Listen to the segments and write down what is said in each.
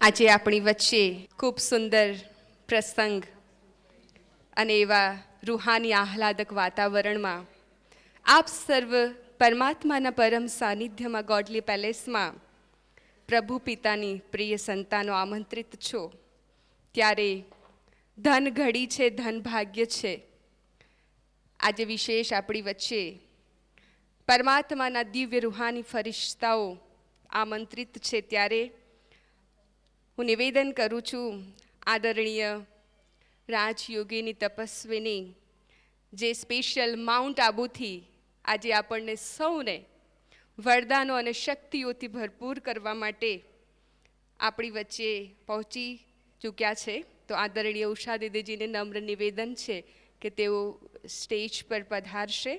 આજે આપણી વચ્ચે ખૂબ સુંદર પ્રસંગ અને એવા રૂહાની આહલાદક વાતાવરણમાં આપ સર્વ પરમાત્માના પરમ સાનિધ્યમાં ગોડલી પેલેસમાં પ્રભુ પિતાની પ્રિય સંતાનો આમંત્રિત છો ત્યારે ધન ઘડી છે, ધન ભાગ્ય છે. આજે વિશેષ આપણી વચ્ચે પરમાત્માના દિવ્ય રૂહાની ફરિશ્તાઓ આમંત્રિત છે ત્યારે હું નિવેદન કરું છું આદરણીય રાજયોગીની તપસ્વીની જે સ્પેશિયલ માઉન્ટ આબુથી આજે આપણને સૌને વરદાનો અને શક્તિઓથી ભરપૂર કરવા માટે આપણી વચ્ચે પહોંચી ચૂક્યા છે. તો આદરણીય ઉષા દીદીજીને નમ્ર નિવેદન છે કે તેઓ સ્ટેજ પર પધારશે.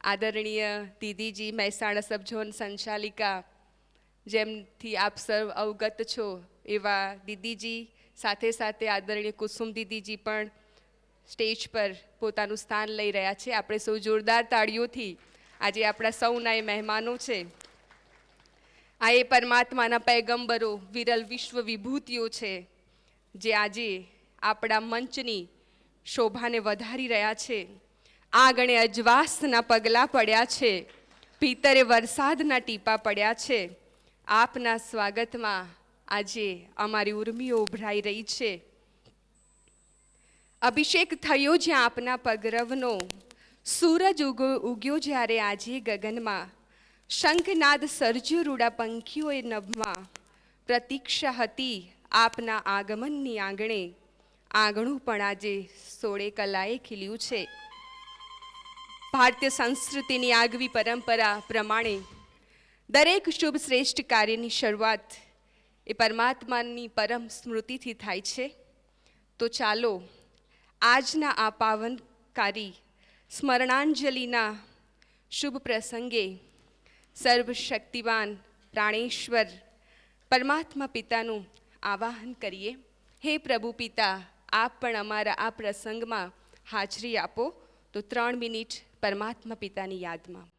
આદરણીય દીદીજી મહેસાણા સબ ઝોન સંચાલિકા, જેમથી આપ સર્વ અવગત છો એવા દીદીજી, સાથે સાથે આદરણીય કુસુમ દીદીજી પણ સ્ટેજ પર પોતાનું સ્થાન લઈ રહ્યા છે. આપણે સૌ જોરદાર તાળીઓથી આજે આપણા સૌના એ મહેમાનો છે. આ એ પરમાત્માના પૈગંબરો, વિરલ વિશ્વ વિભૂતિઓ છે જે આજે આપણા મંચની શોભાને વધારી રહ્યા છે. આંગણે અજવાસના પગલાં પડ્યા છે, ભીતરે વરસાદના ટીપા પડ્યા છે. આપના સ્વાગતમાં આજે અમારી ઉર્મિઓ ઉભરાઈ રહી છે. અભિષેક થયો જ્યાં આપના પગરવનો, સૂરજ ઉગ્યો જ્યારે આજે ગગનમાં, શંખનાદ સર્જ્યો રૂડા પંખીઓએ નભમાં. પ્રતીક્ષા હતી આપના આગમનની આંગણે, આંગણું પણ આજે સોળે કલાએ ખીલ્યું છે. ભારતીય સંસ્કૃતિની આગવી પરંપરા પ્રમાણે દરેક શુભ શ્રેષ્ઠ કાર્યની શરૂઆત એ પરમાત્માની પરમ સ્મૃતિથી થાય છે. તો ચાલો આજના આ પાવનકારી સ્મરણાંજલિના શુભ પ્રસંગે સર્વશક્તિવાન પ્રાણેશ્વર પરમાત્મા પિતાનું આવાહન કરીએ. હે પ્રભુ પિતા, આપ પણ અમારા આ પ્રસંગમાં હાજરી આપો. તો 3 મિનિટ પરમાત્મા પિતાની યાદમાં.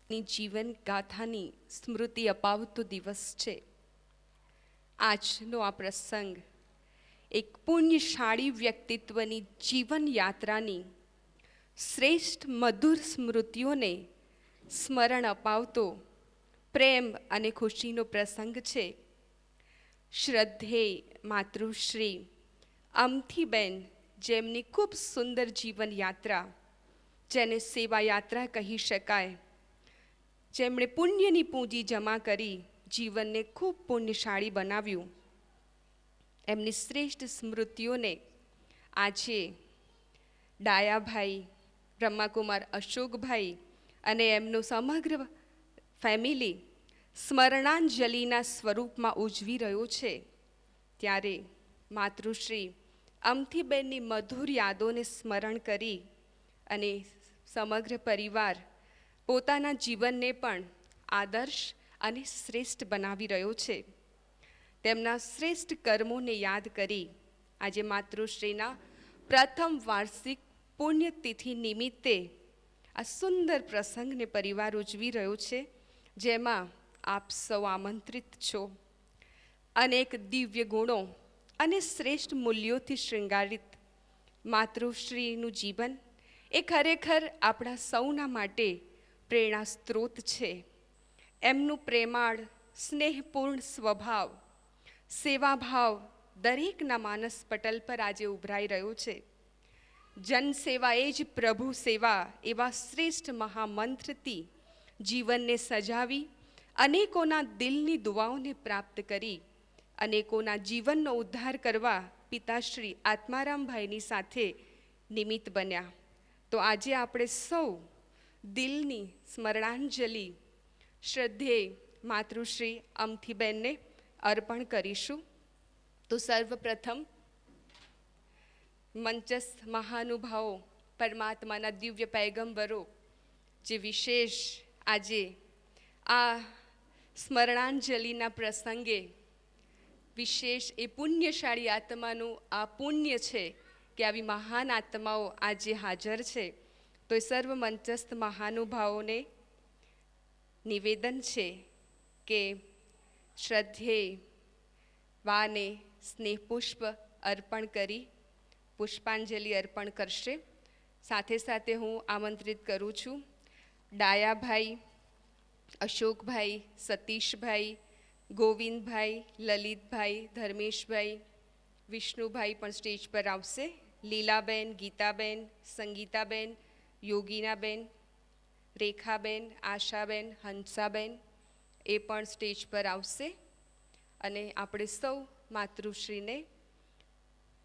ની જીવન ગાથાની સ્મૃતિ અપાવતો દિવસ છે. આજનો આ પ્રસંગ એક પુણ્યશાળી વ્યક્તિત્વની જીવન યાત્રાની શ્રેષ્ઠ મધુર સ્મૃતિઓને સ્મરણ અપાવતો પ્રેમ અને ખુશીનો પ્રસંગ છે. શ્રદ્ધેય માતૃશ્રી અમથીબેન, જેમની ખૂબ સુંદર જીવન યાત્રા, જેને સેવા યાત્રા કહી શકાય, જેમણે પુણ્યની પૂંજી જમા કરી જીવનને ખૂબ પુણ્યશાળી બનાવ્યું, એમની શ્રેષ્ઠ સ્મૃતિઓને આજે ડાયાભાઈ, બ્રહ્માકુમાર અશોકભાઈ અને એમનું સમગ્ર ફેમિલી સ્મરણાંજલિના સ્વરૂપમાં ઉજવી રહ્યો છે. ત્યારે માતૃશ્રી અમથીબેનની મધુર યાદોને સ્મરણ કરી અને સમગ્ર પરિવાર પોતાના જીવનને પણ આદર્શ અને શ્રેષ્ઠ બનાવી રહ્યો છે. તેમના શ્રેષ્ઠ કર્મોને યાદ કરી આજે માતૃશ્રીના પ્રથમ વાર્ષિક પુણ્યતિથિ નિમિત્તે આ સુંદર પ્રસંગને પરિવાર ઉજવી રહ્યો છે, જેમાં આપ સૌ આમંત્રિત છો. અનેક દિવ્ય ગુણો અને શ્રેષ્ઠ મૂલ્યોથી શૃંગારિત માતૃશ્રીનું જીવન એ ખરેખર આપણા સૌના માટે પ્રેરણા સ્ત્રોત છે. એમનું પ્રેમાળ, સ્નેહપૂર્ણ સ્વભાવ, સેવાભાવ દરેકના માનસ પટલ પર આજે ઉભરાઈ રહ્યો છે. જનસેવા એ જ પ્રભુ સેવા એવા શ્રેષ્ઠ મહામંત્રથી જીવનને સજાવી અનેકોના દિલની દુઆઓને પ્રાપ્ત કરી અનેકોના જીવનનો ઉદ્ધાર કરવા પિતાશ્રી આત્મારામભાઈની સાથે નિમિત્ત બન્યા. તો આજે આપણે સૌ દિલની સ્મરણાંજલિ શ્રદ્ધેય માતૃશ્રી અમથીબેનને અર્પણ કરીશું. તો સર્વપ્રથમ મંચસ્થ મહાનુભાવો, પરમાત્માના દિવ્ય પૈગંબરો, જે વિશેષ આજે આ સ્મરણાંજલિના પ્રસંગે વિશેષ એ પુણ્યશાળી આત્માનું આ પુણ્ય છે કે આવી મહાન આત્માઓ આજે હાજર છે. તો એ સર્વ મંચસ્થ મહાનુભાવોને નિવેદન છે કે શ્રદ્ધેય વાને સ્નેહપુષ્પ અર્પણ કરી પુષ્પાંજલિ અર્પણ કરશે. સાથે સાથે હું આમંત્રિત કરું છું ડાયાભાઈ, અશોકભાઈ, સતીશભાઈ, ગોવિંદભાઈ, લલિતભાઈ, ધર્મેશભાઈ, વિષ્ણુભાઈ પણ સ્ટેજ પર આવશે. લીલાબેન, ગીતાબેન, સંગીતાબેન, યોગીનાબેન, રેખાબેન, આશાબેન, હંસાબેન એ પણ સ્ટેજ પર આવશે. અને આપણે સૌ માતૃશ્રીને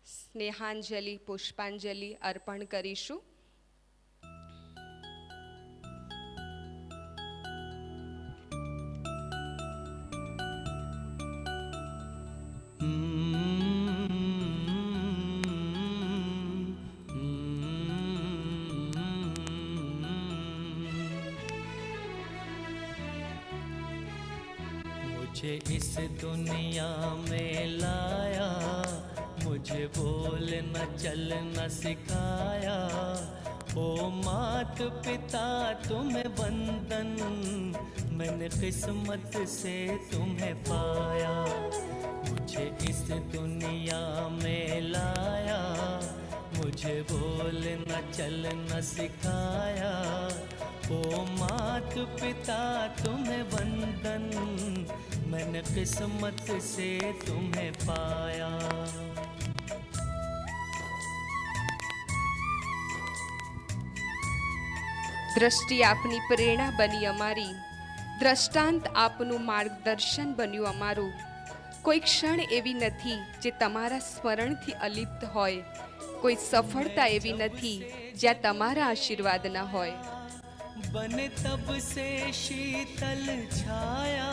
સ્નેહાંજલિ, પુષ્પાંજલિ અર્પણ કરીશું. मुझे इस दुनिया में लाया, मुझे बोलना चलना सिखाया। ओ मात पिता तुम्हें वंदन, मैंने किस्मत से तुम्हें पाया। मुझे इस दुनिया में लाया, मुझे बोलना चलना सिखाया। ओ मात पिता तुम्हें वंदन, मैंने किस्मत से तुम्हें पाया। દ્રષ્ટિ આપની પ્રેરણા બની અમારી, દ્રષ્ટાંત આપનું માર્ગદર્શન બન્યું અમારું. કોઈ ક્ષણ એવી નથી જે તમારા સ્મરણથી અલિપ્ત હોય, કોઈ સફળતા એવી નથી જ્યાં તમારા આશીર્વાદ ન હોય. बने तब से शीतल छाया,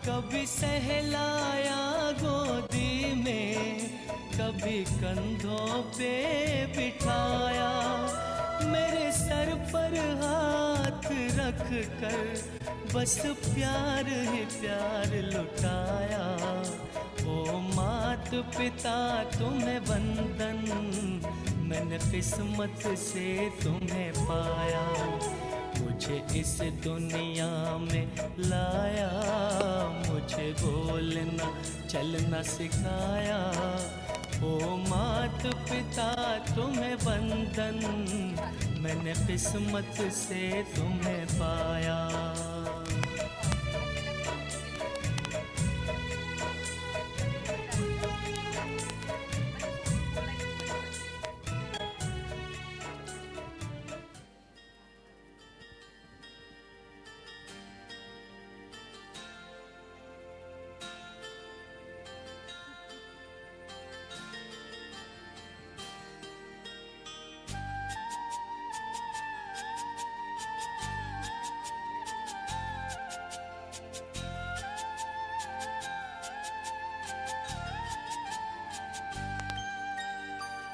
कभी सहलाया गोदी में, कभी कंधों पे बिठाया। मेरे सर पर हाथ रख कर बस प्यार ही प्यार लुटाया। ओ मात पिता तुम्हें वंदन, मैंने किस्मत से तुम्हें पाया। मुझे मुझे इस दुनिया में लाया, मुझे बोलना चलना सिखाया। ओ मात पिता तुम्हें वंदन, मैंने किस्मत से तुम्हें पाया।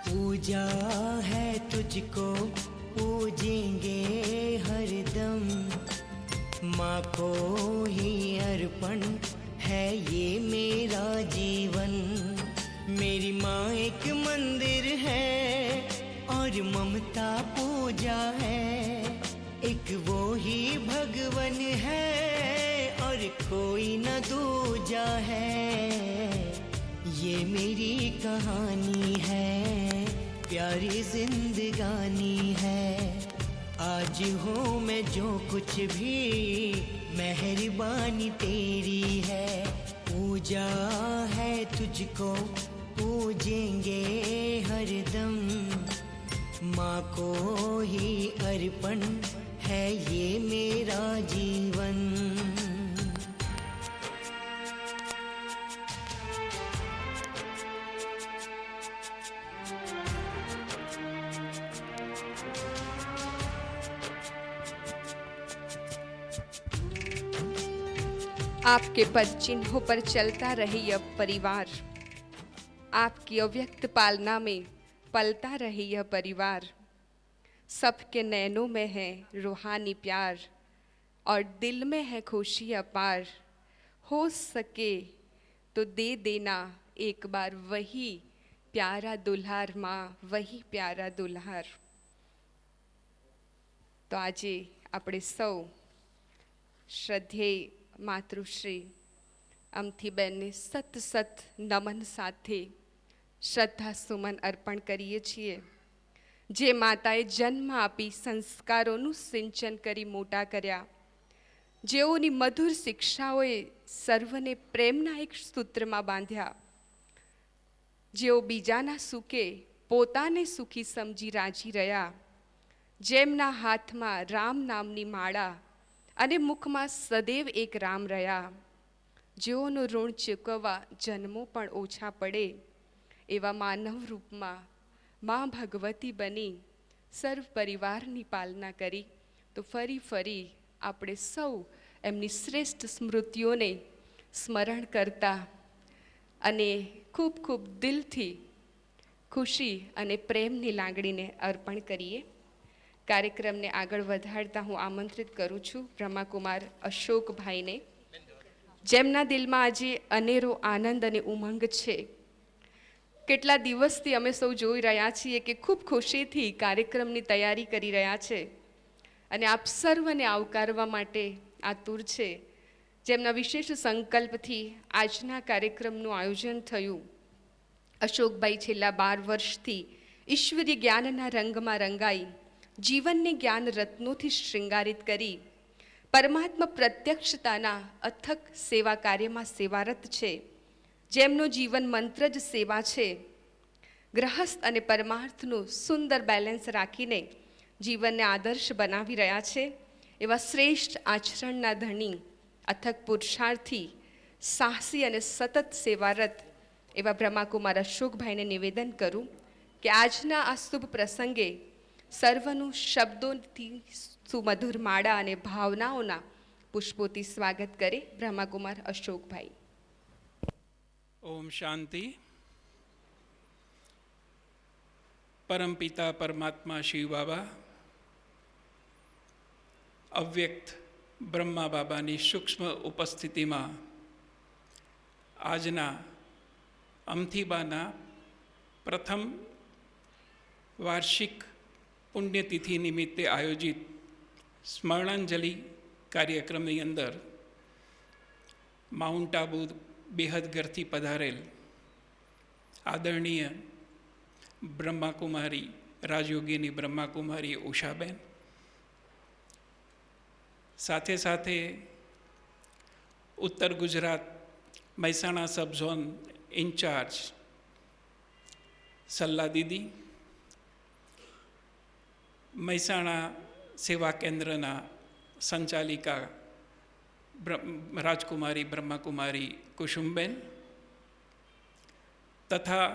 पूजा है तुझको पूजेंगे हरदम, माँ को ही अर्पण है ये मेरा जीवन। मेरी माँ एक मंदिर है और ममता पूजा है, एक वो ही भगवन है और कोई न दूजा है। ये मेरी कहानी है, प्यारी जिंदगानी है। आज हूँ मैं जो कुछ भी, मेहरबानी तेरी है। पूजा है तुझको पूजेंगे हरदम, माँ को ही अर्पण है ये मेरा जीवन। आपके पद चिन्हों पर चलता रहे यह परिवार, आपकी अव्यक्त पालना में पलता रहे यह परिवार। सबके नैनों में है रूहानी प्यार और दिल में है खुशी अपार। हो सके तो दे देना एक बार वही प्यारा दुल्हार माँ, वही प्यारा दुल्हार। तो આજે આપણે સૌ શ્રદ્ધેય માતૃશ્રી અમથીબેનને સત સત નમન સાથે શ્રદ્ધા સુમન અર્પણ કરીએ છીએ, જે માતાએ જન્મ આપી સંસ્કારોનું સિંચન કરી મોટા કર્યા, જેઓની મધુર શિક્ષાઓએ સર્વને પ્રેમના એક સૂત્રમાં બાંધ્યા, જેઓ બીજાના સુખે પોતાને સુખી સમજી રાજી રહ્યા, જેમના હાથમાં રામ નામની માળા અને મુખમાં સદૈવ એક રામ રહ્યા, જેઓનું ઋણ ચૂકવવા જન્મો પણ ઓછા પડે, એવા માનવ રૂપમાં મા ભગવતી બની સર્વ પરિવારની પાલના કરી। તો ફરી ફરી આપણે સૌ એમની શ્રેષ્ઠ સ્મૃતિઓને સ્મરણ કરતા અને ખૂબ ખૂબ દિલથી ખુશી અને પ્રેમની લાગણીને અર્પણ કરીએ। કાર્યક્રમને આગળ વધારતા હું આમંત્રિત કરું છું બ્રહ્માકુમાર અશોકભાઈને, જેમના દિલમાં આજે અનેરો આનંદ અને ઉમંગ છે। કેટલા દિવસથી અમે સૌ જોઈ રહ્યા છીએ કે ખૂબ ખુશીથી કાર્યક્રમની તૈયારી કરી રહ્યા છે અને આપ સર્વને આવકારવા માટે આતુર છે, જેમના વિશેષ સંકલ્પથી આજના કાર્યક્રમનું આયોજન થયું। અશોકભાઈ છેલ્લા 12 વર્ષથી ઈશ્વરીય જ્ઞાનના રંગમાં રંગાઈ જીવનને જ્ઞાન રત્નોથી શૃંગારિત કરી પરમાત્મા પ્રત્યક્ષતાના અથક સેવા કાર્યમાં સેવારત છે, જેમનો જીવન મંત્ર જ સેવા છે। ગ્રહસ્થ અને પરમાર્થનું સુંદર બેલેન્સ રાખીને જીવનને આદર્શ બનાવી રહ્યા છે, એવા શ્રેષ્ઠ આચરણના ધણી, અથક પુરુષાર્થી, સાહસી અને સતત સેવારત એવા બ્રહ્માકુમાર અશોકભાઈને નિવેદન કરું કે આજના આ શુભ પ્રસંગે સર્વનું શબ્દોથી સુમધુર માળા અને ભાવનાઓના પુષ્પોથી સ્વાગત કરે। બ્રહ્માકુમાર અશોકભાઈ। ओम शांति। परमपिता परमात्मा शिव बाबा, अव्यक्त ब्रह्मा बाबानी सूक्ष्म उपस्थितिમાં આજના અમથીબાના પ્રથમ વાર્ષિક પુણ્યતિથિ નિમિત્તે આયોજિત સ્મરણાંજલિ કાર્યક્રમની અંદર માઉન્ટ આબુ બેહદ ઘરથી પધારેલ આદરણીય બ્રહ્માકુમારી રાજયોગીની બ્રહ્માકુમારી ઉષાબેન, સાથે સાથે ઉત્તર ગુજરાત મહેસાણા સબ ઝોન ઇન્ચાર્જ સલ્લા દીદી, મહેસાણા સેવા કેન્દ્રના સંચાલિકા રાજકુમારી બ્રહ્માકુમારી કુસુમબેન તથા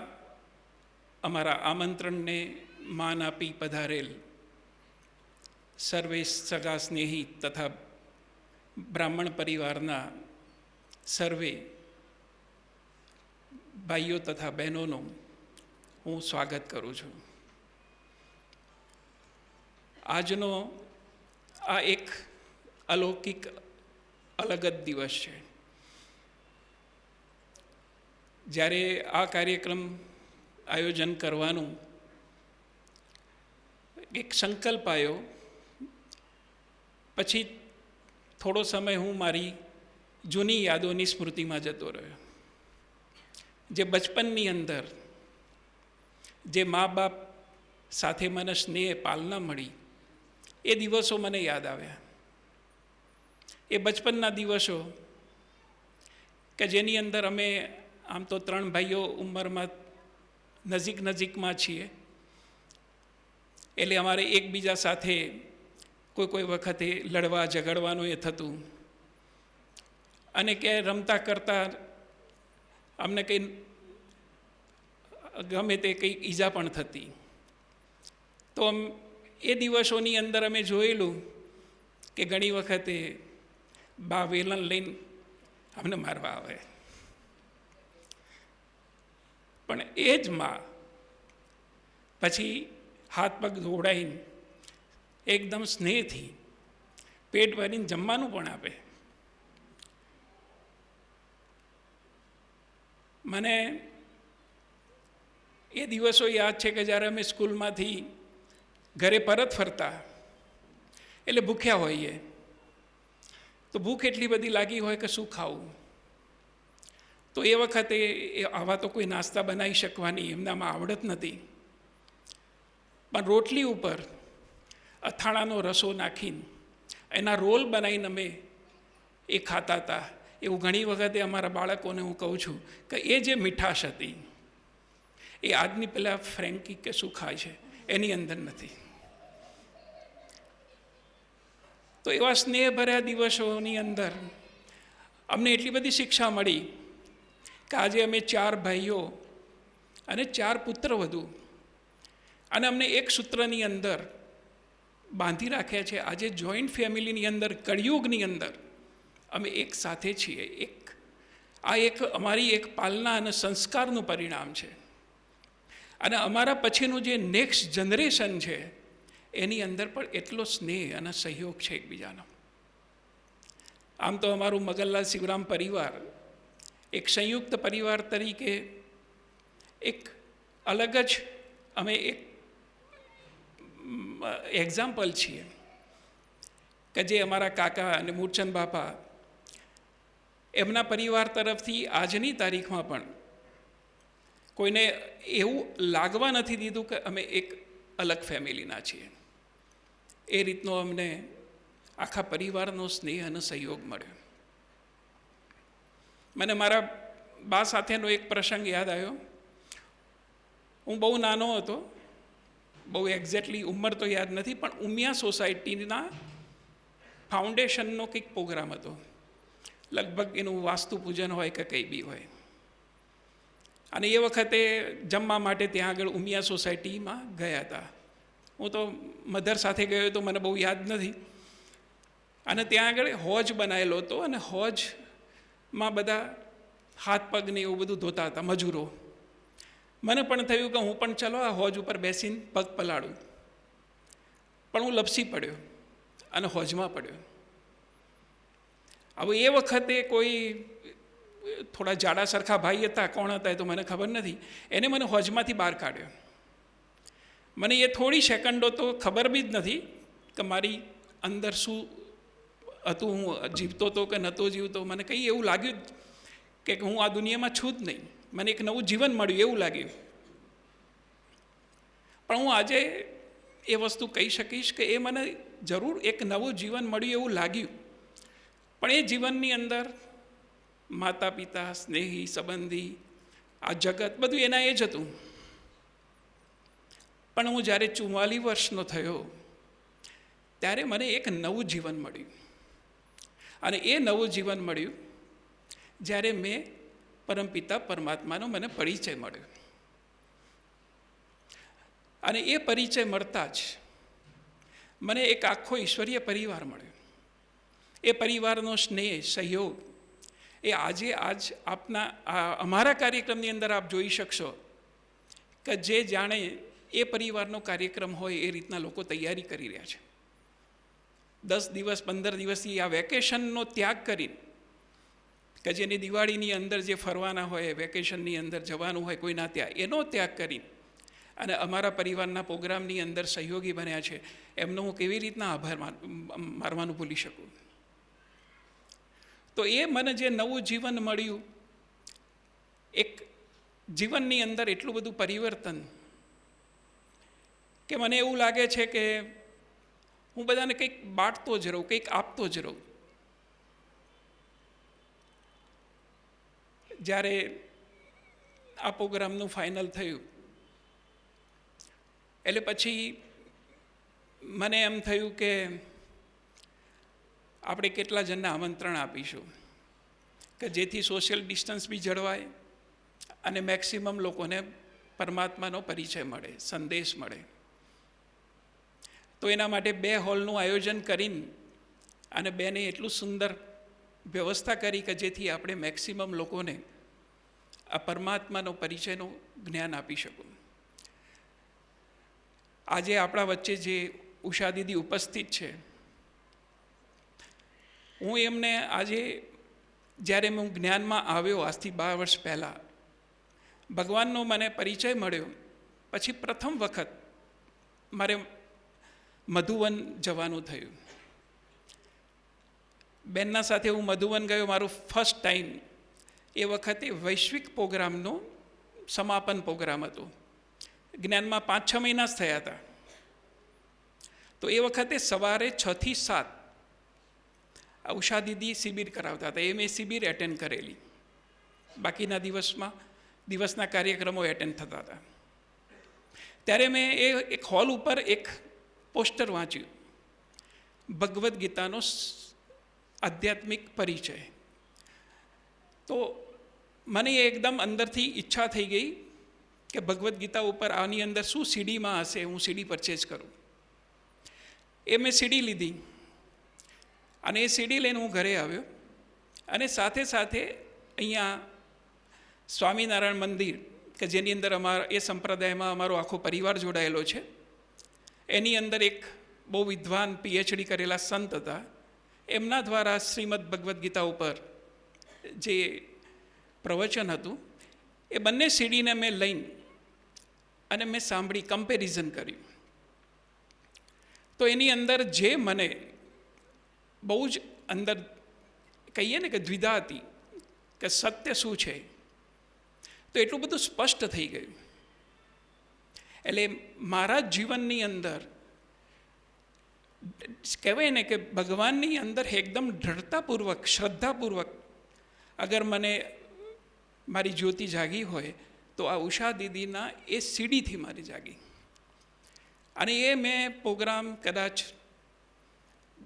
અમારા આમંત્રણને માન આપી પધારેલ સર્વે સગા સ્નેહી તથા બ્રાહ્મણ પરિવારના સર્વે ભાઈઓ તથા બહેનોનું હું સ્વાગત કરું છું. આજનો આ એક અલૌકિક અલગ જ દિવસ છે. જ્યારે આ કાર્યક્રમ આયોજન કરવાનું એક સંકલ્પ આવ્યો, પછી થોડો સમય હું મારી જૂની યાદોની સ્મૃતિમાં જતો રહ્યો. જે બચપનની અંદર જે મા બાપ સાથે મને સ્નેહ પાલના મળી, એ દિવસો મને યાદ આવ્યા. એ બચપનના દિવસો કે જેની અંદર અમે આમ તો 3 ભાઈઓ ઉંમરમાં નજીકમાં છીએ, એટલે અમારે એકબીજા સાથે કોઈ વખતે લડવા ઝઘડવાનું એ થતું, અને ક્યાંય રમતા કરતાં અમને કંઈ ગમે તે કંઈક ઈજા પણ થતી. તો એ દિવસોની અંદર અમે જોયેલું કે ઘણી વખતે બા વેલણ લઈને અમને મારવા આવે, પણ એ જ માં પછી હાથ પગ દોડાઈને એકદમ સ્નેહથી પેટ ભરીને જમવાનું પણ આપે. મને એ દિવસો યાદ છે કે જ્યારે અમે સ્કૂલમાંથી ઘરે પરત ફરતા, એટલે ભૂખ્યા હોઈએ, તો ભૂખ એટલી બધી લાગી હોય કે શું ખાવું. તો એ વખતે આવા તો કોઈ નાસ્તા બનાવી શકવાની એમનામાં આવડત નથી, પણ રોટલી ઉપર અથાણાનો રસો નાખીને એના રોલ બનાવીને અમે એ ખાતા હતા. એવું ઘણી વખતે અમારા બાળકોને હું કહું છું કે એ જે મીઠાશ હતી એ આજની પેલા ફ્રેન્કી કે શું ખાય છે એની અંદર નથી. તો એવા સ્નેહભર્યા દિવસોની અંદર અમને એટલી બધી શિક્ષા મળી કે આજે અમે 4 ભાઈઓ અને 4 પુત્રવધુ, અને અમને એક સૂત્રની અંદર બાંધી રાખ્યા છે. આજે જોઈન્ટ ફેમિલીની અંદર, કળિયુગની અંદર અમે એક સાથે છીએ. આ એક અમારી એક પાલના અને સંસ્કારનું પરિણામ છે. અને અમારા પછીનું જે નેક્સ્ટ જનરેશન છે એની અંદર પણ એટલો સ્નેહ અને સહયોગ છે એકબીજાનો. આમ તો અમારું મગનલાલ શિવરામ પરિવાર એક સંયુક્ત પરિવાર તરીકે એક અલગ જ અમે એક એક્ઝામ્પલ છીએ કે જે અમારા કાકા અને મૂળચંદ બાપા એમના પરિવાર તરફથી આજની તારીખમાં પણ કોઈને એવું લાગવા નથી દીધું કે અમે એક અલગ ફેમિલીના છીએ. એ રીતનો અમને આખા પરિવારનો સ્નેહ અને સહયોગ મળ્યો. મને મારા બા સાથેનો એક પ્રસંગ યાદ આવ્યો. હું બહુ નાનો હતો, બહુ એક્ઝેક્ટલી ઉંમર તો યાદ નથી, પણ ઉમિયા સોસાયટીના ફાઉન્ડેશનનો કંઈક પ્રોગ્રામ હતો. લગભગ એનું વાસ્તુ પૂજન હોય કે કંઈ બી હોય, અને એ વખતે જમવા માટે ત્યાં આગળ ઉમિયા સોસાયટીમાં ગયા હતા. હું તો મધર સાથે ગયો તો મને બહુ યાદ નથી. અને ત્યાં આગળ હોજ બનાવેલો હતો, અને હોજમાં બધા હાથ પગને એવું બધું ધોતા હતા મજૂરો. મને પણ થયું કે હું પણ ચલો આ હોજ ઉપર બેસીને પગ પલાળું, પણ હું લપસી પડ્યો અને હોજમાં પડ્યો. હવે એ વખતે કોઈ થોડા જાડા સરખા ભાઈ હતા, કોણ હતા એ તો મને ખબર નથી, એને મને હોજમાંથી બહાર કાઢ્યો. મને એ થોડી સેકન્ડો તો ખબર બી જ નથી કે મારી અંદર શું હતું, હું જીવતો હતો કે નહોતો જીવતો, મને કંઈ એવું લાગ્યું કે હું આ દુનિયામાં છું જ નહીં. મને એક નવું જીવન મળ્યું એવું લાગ્યું. પણ હું આજે એ વસ્તુ કહી શકીશ કે એ મને જરૂર એક નવું જીવન મળ્યું એવું લાગ્યું, પણ એ જીવનની અંદર માતા પિતા, સ્નેહી, સંબંધી, આ જગત બધું એના એ જ હતું. પણ હું જ્યારે 44 વર્ષનો થયો ત્યારે મને એક નવું જીવન મળ્યું. અને એ નવું જીવન મળ્યું જ્યારે મેં પરમપિતા પરમાત્માનો મને પરિચય મળ્યો. અને એ પરિચય મળતા જ મને એક આખો ઈશ્વરીય પરિવાર મળ્યો. એ પરિવારનો સ્નેહ, સહયોગ એ આજ આપના અમારા કાર્યક્રમની અંદર આપ જોઈ શકશો કે જે જાણે એ પરિવારનો કાર્યક્રમ હોય એ રીતના લોકો તૈયારી કરી રહ્યા છે. 10 દિવસ 15 દિવસથી આ વેકેશનનો ત્યાગ કરીને, કે જેની દિવાળીની અંદર જે ફરવાના હોય, વેકેશનની અંદર જવાનું હોય કોઈના ત્યાં, એનો ત્યાગ કરીને અને અમારા પરિવારના પ્રોગ્રામની અંદર સહયોગી બન્યા છે, એમનો હું કેવી રીતના આભાર મારવાનું ભૂલી શકું. તો એ મને જે નવું જીવન મળ્યું, એક જીવનની અંદર એટલું બધું પરિવર્તન કે મને એવું લાગે છે કે હું બધાને કંઈક બાંટતો જ રહું, કંઈક આપતો જ રહું. જ્યારે આ પ્રોગ્રામનું ફાઇનલ થયું એટલે પછી મને એમ થયું કે આપણે કેટલા જણને આમંત્રણ આપીશું કે જેથી સોશિયલ ડિસ્ટન્સ બી જળવાય અને મેક્સિમમ લોકોને પરમાત્માનો પરિચય મળે, સંદેશ મળે. તો એના માટે 2 હોલનું આયોજન કરીને અને 2ને એટલું સુંદર વ્યવસ્થા કરી કે જેથી આપણે મેક્સિમમ લોકોને આ પરમાત્માનો પરિચયનું જ્ઞાન આપી શકું. આજે આપણા વચ્ચે જે ઉષા દીદી ઉપસ્થિત છે, હું એમને આજે જ્યારે હું જ્ઞાનમાં આવ્યો આજથી 12 વર્ષ પહેલાં, ભગવાનનો મને પરિચય મળ્યો પછી પ્રથમ વખત મારે મધુવન જવાનું થયું. બેનના સાથે હું મધુવન ગયો, મારું ફર્સ્ટ ટાઈમ. એ વખતે વૈશ્વિક પ્રોગ્રામનો સમાપન પ્રોગ્રામ હતો. જ્ઞાનમાં 5-6 મહિના જ થયા હતા. તો એ વખતે સવારે 6 થી 7 ઉષા દીદી શિબિર કરાવતા હતા. એ મેં શિબિર એટેન્ડ કરેલી. બાકીના દિવસના કાર્યક્રમો એટેન્ડ થતા હતા. ત્યારે મેં એક હોલ ઉપર એક પોસ્ટર વાંચ્યું, ભગવદ્ ગીતાનો આધ્યાત્મિક પરિચય. તો મને એકદમ અંદરથી ઈચ્છા થઈ ગઈ કે ભગવદ્ ગીતા ઉપર આની અંદર શું સીડીમાં હશે, હું સીડી પરચેઝ કરું. એ મેં સીડી લીધી અને એ સીડી લઈને હું ઘરે આવ્યો. અને સાથે સાથે અહીંયા સ્વામિનારાયણ મંદિર કે જેની અંદર એ સંપ્રદાયમાં અમારો આખો પરિવાર જોડાયેલો છે, એની અંદર એક બહુ વિદ્વાન PhD કરેલા સંત હતા. એમના દ્વારા શ્રીમદ ભગવદ્ ગીતા ઉપર જે પ્રવચન હતું એ બંને સીડીને મેં લઈને અને મેં સાંભળી, કમ્પેરિઝન કર્યું. તો એની અંદર જે મને બહુ જ અંદર કહીએ ને કે દ્વિધા હતી કે સત્ય શું છે, તો એટલું બધું સ્પષ્ટ થઈ ગયું. એટલે મારા જીવનની અંદર કહેવાય ને કે ભગવાનની અંદર એકદમ દૃઢતાપૂર્વક, શ્રદ્ધાપૂર્વક અગર મને મારી જ્યોતિ જાગી હોય તો આ ઉષા દીદીના એ સીડીથી મારી જાગી. અને એ મેં પ્રોગ્રામ કદાચ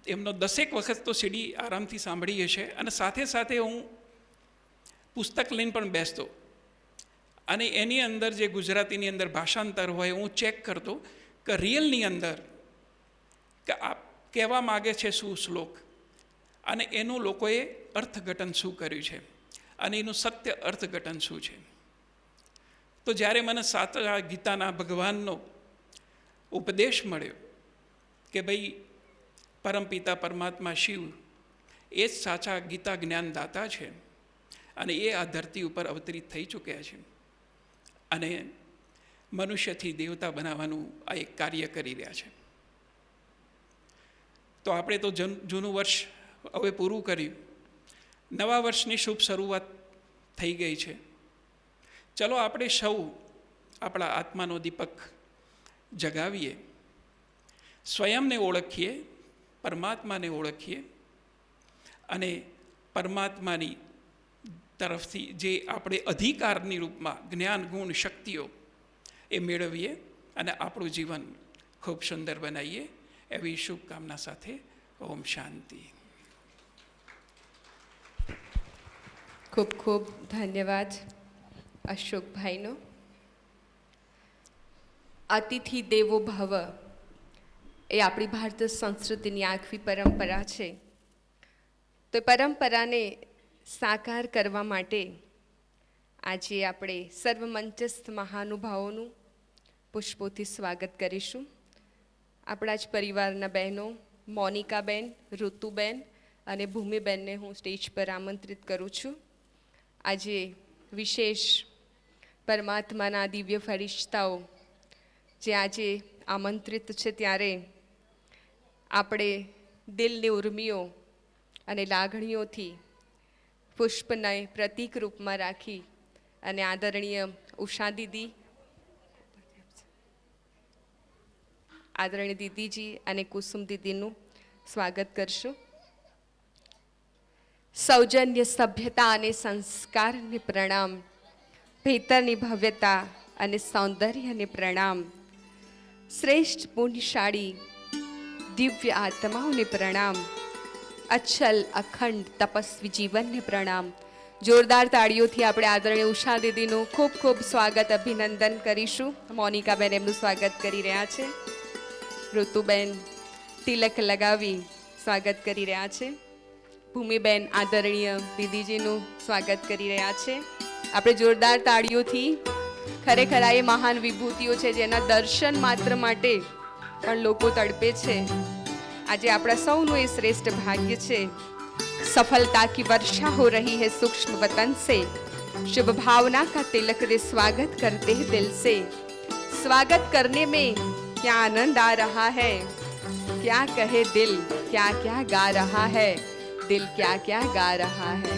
એમનો 10 વખત તો સીડી આરામથી સાંભળી હશે. અને સાથે સાથે હું પુસ્તક લઈને પણ બેસતો અને એની અંદર જે ગુજરાતીની અંદર ભાષાંતર હોય હું ચેક કરતો કે રિયલની અંદર કે આ કહેવા માગે છે શું શ્લોક, અને એનું લોકોએ અર્થઘટન શું કર્યું છે અને એનું સત્ય અર્થઘટન શું છે. તો જ્યારે મને સાચા ગીતાના ભગવાનનો ઉપદેશ મળ્યો કે ભાઈ પરમપિતા પરમાત્મા શિવ એ જ સાચા ગીતા જ્ઞાનદાતા છે અને એ આ ધરતી ઉપર અવતરિત થઈ ચૂક્યા છે અને મનુષ્યથી દેવતા બનાવવાનું આ એક કાર્ય કરી રહ્યા છે, તો આપણે તો જૂનું વર્ષ હવે પૂરું કર્યું, નવા વર્ષની શુભ શરૂઆત થઈ ગઈ છે. ચલો આપણે સૌ આપણા આત્માનો દીપક જગાવીએ, સ્વયંને ઓળખીએ, પરમાત્માને ઓળખીએ અને પરમાત્માની તરફથી જે આપણે અધિકારની રૂપમાં જ્ઞાન ગુણ શક્તિઓ એ મેળવીએ અને આપણું જીવન ખૂબ સુંદર બનાવીએ, એવી શુભકામના સાથે ઓમ શાંતિ. ખૂબ ખૂબ ધન્યવાદ અશોકભાઈનો. અતિથિ દેવો ભવ એ આપણી ભારતીય સંસ્કૃતિની આગવી પરંપરા છે. તો પરંપરાને સાકાર કરવા માટે આજે આપણે સર્વમંચસ્થ મહાનુભાવોનું પુષ્પોથી સ્વાગત કરીશું. આપણા જ પરિવારના બહેનો મોનિકાબેન, ઋતુબેન અને ભૂમિબેનને હું સ્ટેજ પર આમંત્રિત કરું છું. આજે વિશેષ પરમાત્માના દિવ્ય ફરિશ્તાઓ જે આજે આમંત્રિત છે, ત્યારે આપણે દિલની ઉર્મિઓ અને લાગણીઓથી પુષ્પને પ્રતીક રૂપમાં રાખી અને આદરણીય ઉષા દીદી, આદરણીય દીદીજી અને કુસુમ દીદીનું સ્વાગત કરશું. સૌજન્ય, સભ્યતા અને સંસ્કારને પ્રણામ, ભીતરની ભવ્યતા અને સૌંદર્યને પ્રણામ, શ્રેષ્ઠ પુણ્યશાળી દિવ્ય આત્માઓને પ્રણામ, અચલ અખંડ તપસ્વી જીવનને પ્રણામ. જોરદાર તાળીઓથી આપણે આદરણીય ઉષા દીદીનું ખૂબ ખૂબ સ્વાગત, અભિનંદન કરીશું. મોનિકાબેન એમનું સ્વાગત કરી રહ્યા છે. ઋતુબેન તિલક લગાવી સ્વાગત કરી રહ્યા છે. ભૂમિબેન આદરણીય દીદીજીનું સ્વાગત કરી રહ્યા છે. આપણે જોરદાર તાળીઓથી, ખરેખર આ એ મહાન વિભૂતિઓ છે જેના દર્શન માત્ર માટે પણ લોકો તડપે છે. આજે આપણા સૌનું એ શ્રેષ્ઠ ભાગ્ય છે. सफलता की वर्षा हो रही है सूक्ष्म वतन से, शुभ भावना का तिलक दे स्वागत करते हैं दिल से. स्वागत करने में क्या आनंद आ रहा है, क्या कहे दिल, क्या क्या गा रहा है दिल, क्या क्या गा रहा है.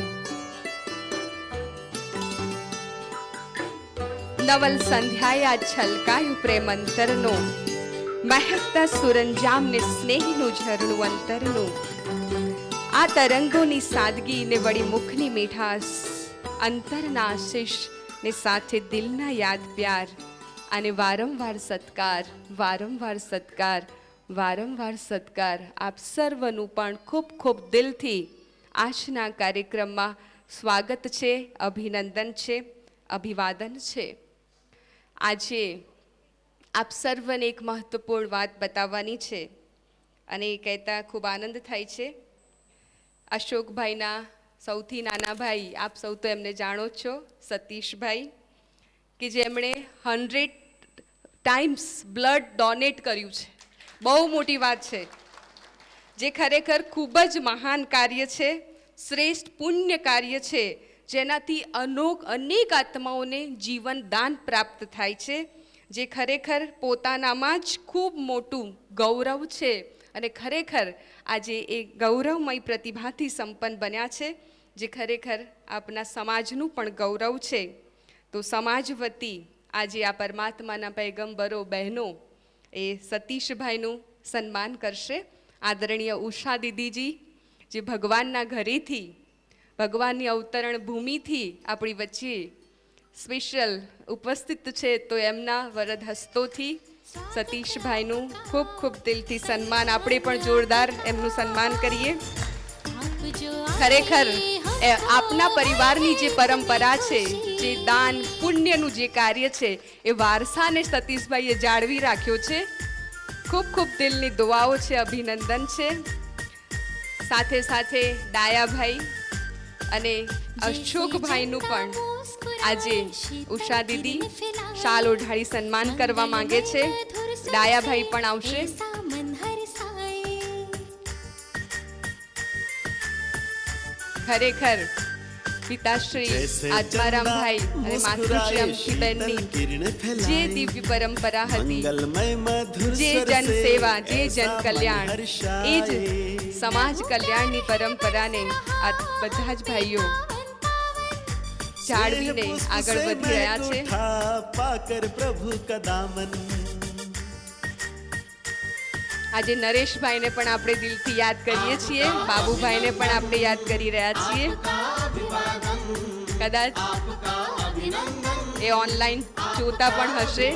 નવલ સંધ્યાએ છલકાયું પ્રેમ અંતરનો, મહેકતા સુરંજામને સ્નેહનું ઝરણું અંતરનું. આ તરંગોની સાદગી ને વળી મુખની મીઠાશ, અંતરના આશીષ ને સાથે દિલના યાદ પ્યાર અને વારંવાર સત્કાર, વારંવાર સત્કાર, વારંવાર સત્કાર. આપ સર્વનું પણ ખૂબ ખૂબ દિલથી આજના કાર્યક્રમમાં સ્વાગત છે, અભિનંદન છે, અભિવાદન છે. આજે આપ સર્વને એક મહત્વપૂર્ણ વાત બતાવવાની છે અને એ કહેતા ખૂબ આનંદ થાય છે. અશોકભાઈના સૌથી નાના ભાઈ, આપ સૌ તો એમને જાણો જ છો, સતીશભાઈ, કે જેમણે 100 ટાઈમ્સ બ્લડ ડોનેટ કર્યું છે. બહુ મોટી વાત છે, જે ખરેખર ખૂબ જ મહાન કાર્ય છે, શ્રેષ્ઠ પુણ્ય કાર્ય છે, જેનાથી અનેક આત્માઓને જીવન દાન પ્રાપ્ત થાય છે, જે ખરેખર પોતાનામાં જ ખૂબ મોટું ગૌરવ છે. અને ખરેખર આજે એ ગૌરવમય પ્રતિભાથી સંપન્ન બન્યા છે, જે ખરેખર આપણા સમાજનું પણ ગૌરવ છે. તો સમાજ વતી આજે આ પરમાત્માના પૈગંબરો બહેનો એ સતીશભાઈનું સન્માન કરશે. આદરણીય ઉષા દીદીજી, જે ભગવાનના ઘરેથી, ભગવાનની અવતરણ ભૂમિથી આપણી વચ્ચે સ્પેશિયલ ઉપસ્થિત છે, તો એમના વરદ હસ્તોથી સતીશભાઈનું ખૂબ ખૂબ દિલથી સન્માન. આપણે પણ જોરદાર એમનું સન્માન કરીએ. ખરેખર આપના પરિવારની જે પરંપરા છે, જે દાન પુણ્યનું જે કાર્ય છે, એ વારસાને સતીશભાઈએ જાળવી રાખ્યો છે. ખૂબ ખૂબ દિલની દુઆઓ છે, અભિનંદન છે. સાથે સાથે ડાયાભાઈ અને અશોકભાઈનું પણ આજે ઉષા દીદી શાલ ઓઢાડી સન્માન કરવા માંગે છે. ડાયાભાઈ પણ આવશે. ખરેખર પિતાશ્રી આત્મારામભાઈ અને માતૃશ્રી અમથીબેનની જે દિવ્ય પરંપરા હતી, જે જન સેવા, જે જન કલ્યાણ, એ જ સમાજ કલ્યાણની પરંપરાને આ બધા જ ભાઈઓ જાળવીને આગળ વધી રહ્યા છે. पाकर प्रभु का दामन. આજે નરેશભાઈને પણ આપણે દિલથી યાદ કરીએ છીએ, બાબુભાઈને પણ આપણે યાદ કરી રહ્યા છીએ. કદાચ એ ઓનલાઈન જોતા પણ હશે.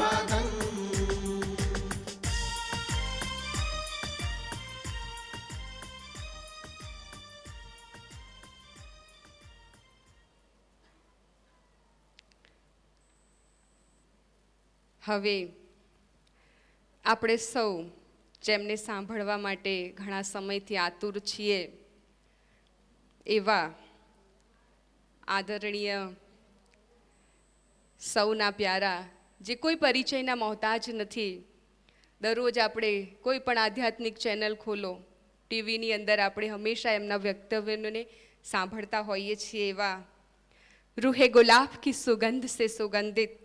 હવે આપણે સૌ જેમને સાંભળવા માટે ઘણા સમયથી આતુર છીએ એવા આદરણીય સૌના પ્યારા, જે કોઈ પરિચયના મોહતાજ નથી. દરરોજ આપણે કોઈ પણ આધ્યાત્મિક ચેનલ ખોલો, ટીવીની અંદર આપણે હંમેશા એમના વ્યક્તવ્યોને સાંભળતા હોઈએ છીએ. એવા રૂહે ગુલાબ કી સુગંધ સે સુગંધિત,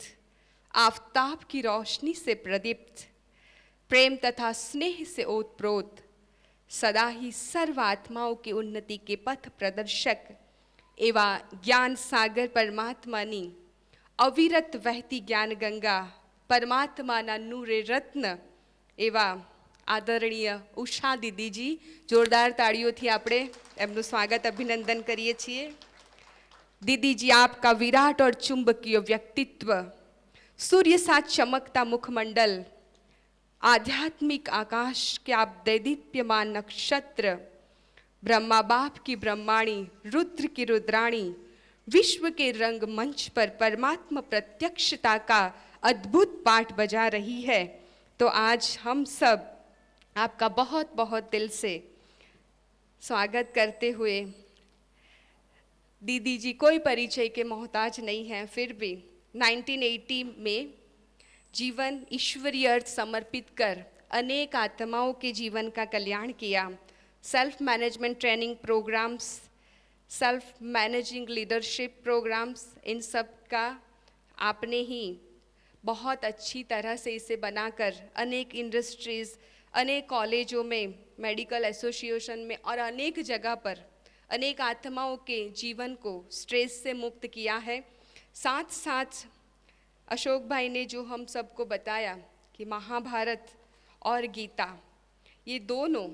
आफताब की रोशनी से प्रदीप्त, प्रेम तथा स्नेह से ओतप्रोत, सदा ही सर्व आत्माओं की उन्नति के पथ प्रदर्शक एवं ज्ञान सागर परमात्मानी अविरत वहती ज्ञान गंगा, परमात्माना नूरे रत्न एवं आदरणीय उषा दीदीजी, जोरदार ताड़ियोंथी આપણે એમનું સ્વાગત અભિનંદન કરીએ છીએ. दीदीजी, आपका विराट और चुंबकीय व्यक्तित्व, सूर्य सा चमकता मुखमंडल, आध्यात्मिक आकाश के आप दैदीप्यमान नक्षत्र, ब्रह्मा बाप की ब्रह्माणी, रुद्र की रुद्राणी, विश्व के रंग मंच पर परमात्मा प्रत्यक्षता का अद्भुत पाठ बजा रही है. तो आज हम सब आपका बहुत बहुत दिल से स्वागत करते हुए, दीदी जी कोई परिचय के मोहताज नहीं हैं, फिर भी 1980 में जीवन ईश्वरीय अर्थ समर्पित कर अनेक आत्माओं के जीवन का कल्याण किया. Self management training programs, self managing leadership programs, इन सब का आपने ही बहुत अच्छी तरह से इसे बनाकर अनेक इंडस्ट्रीज़, अनेक कॉलेजों में, मेडिकल एसोसिएशन में और अनेक जगह पर अनेक आत्माओं के जीवन को स्ट्रेस से मुक्त किया है. साथ साथ अशोक भाई ने जो हम सबको बताया कि महाभारत और गीता, ये दोनों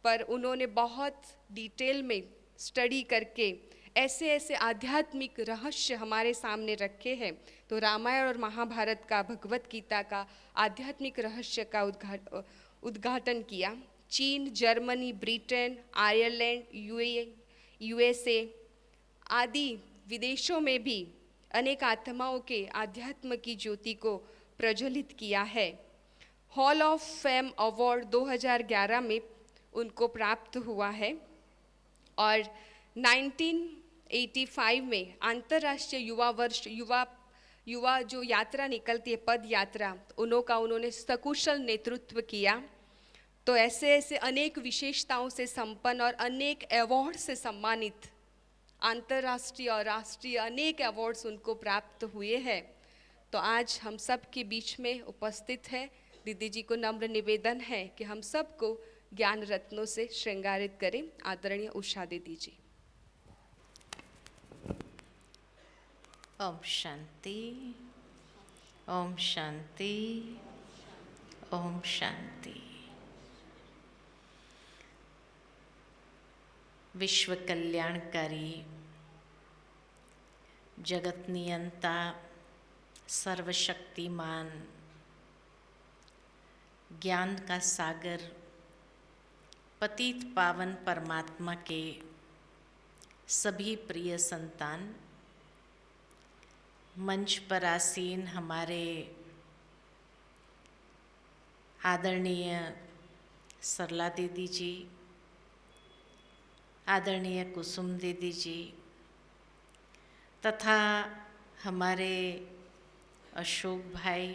पर उन्होंने बहुत डिटेल में स्टडी करके ऐसे ऐसे आध्यात्मिक रहस्य हमारे सामने रखे हैं. तो रामायण और महाभारत का, भगवत गीता का आध्यात्मिक रहस्य का उद्घाटन किया. चीन, जर्मनी, ब्रिटेन, आयरलैंड, यूएसए आदि विदेशों में भी अनेक आत्माओं के आध्यात्म की ज्योति को प्रज्वलित किया है. हॉल ऑफ फेम अवार्ड 2011 में उनको प्राप्त हुआ है और 1985 में अंतर्राष्ट्रीय युवा वर्ष, युवा जो यात्रा निकलती है, पद यात्रा, उन्होंने सकुशल नेतृत्व किया. तो ऐसे ऐसे अनेक विशेषताओं से संपन्न और अनेक अवार्ड से सम्मानित, अंतर्राष्ट्रीय और राष्ट्रीय अनेक अवार्ड्स उनको प्राप्त हुए हैं. तो आज हम सब के बीच में उपस्थित है. दीदी जी को नम्र निवेदन है कि हम सबको ज्ञान रत्नों से श्रृंगारित करें. आदरणीय उषा दीदी जी. ओम शांति, ओम शांति, ओम शांति. विश्व कल्याणकारी, जगत नियंता, सर्वशक्तिमान, ज्ञान का सागर, पतित पावन परमात्मा के सभी प्रिय संतान, मंच पर आसीन हमारे आदरणीय सरला दीदी जी, आदरणीय कुसुम दीदी जी तथा हमारे अशोक भाई,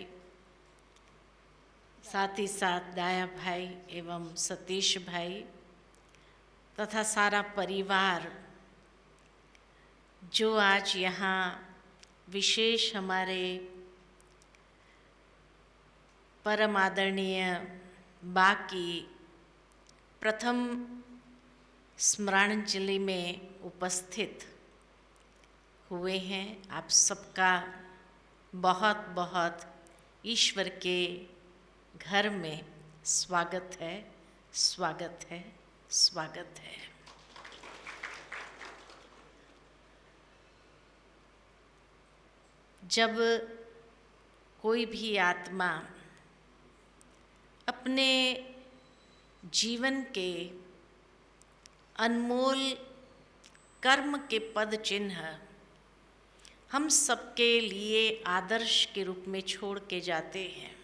साथ ही साथ दाया भाई एवं सतीश भाई तथा सारा परिवार जो आज यहाँ विशेष हमारे परम आदरणीय बा की प्रथम स्मरणांजलि में उपस्थित हुए हैं। आप सबका बहुत बहुत ईश्वर के घर में स्वागत है, स्वागत है, स्वागत है। जब कोई भी आत्मा अपने जीवन के अनमोल कर्म के पद चिन्ह हम सबके लिए आदर्श के रूप में छोड़ के जाते हैं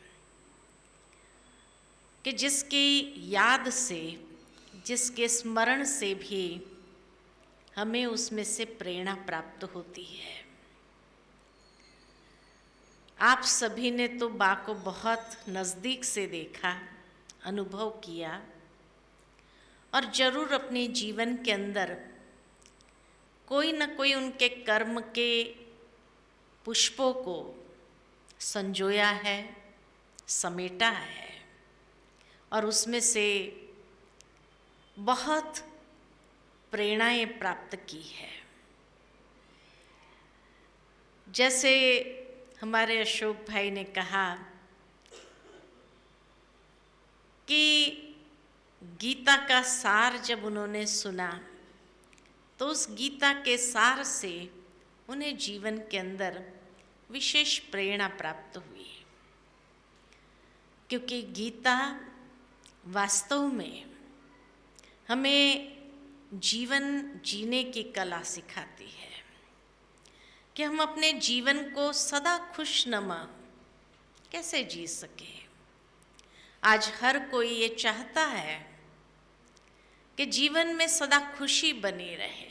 कि जिसकी याद से, जिसके स्मरण से भी हमें उसमें से प्रेरणा प्राप्त होती है। आप सभी ने तो बा को बहुत नज़दीक से देखा, अनुभव किया और ज़रूर अपने जीवन के अंदर कोई न कोई उनके कर्म के पुष्पों को संजोया है, समेटा है और उसमें से बहुत प्रेरणाएं प्राप्त की है। जैसे हमारे अशोक भाई ने कहा कि गीता का सार जब उन्होंने सुना तो उस गीता के सार से उन्हें जीवन के अंदर विशेष प्रेरणा प्राप्त हुई, क्योंकि गीता वास्तव में हमें जीवन जीने की कला सिखाती है कि हम अपने जीवन को सदा खुशनुमा कैसे जी सके। आज हर कोई ये चाहता है कि जीवन में सदा खुशी बनी रहे।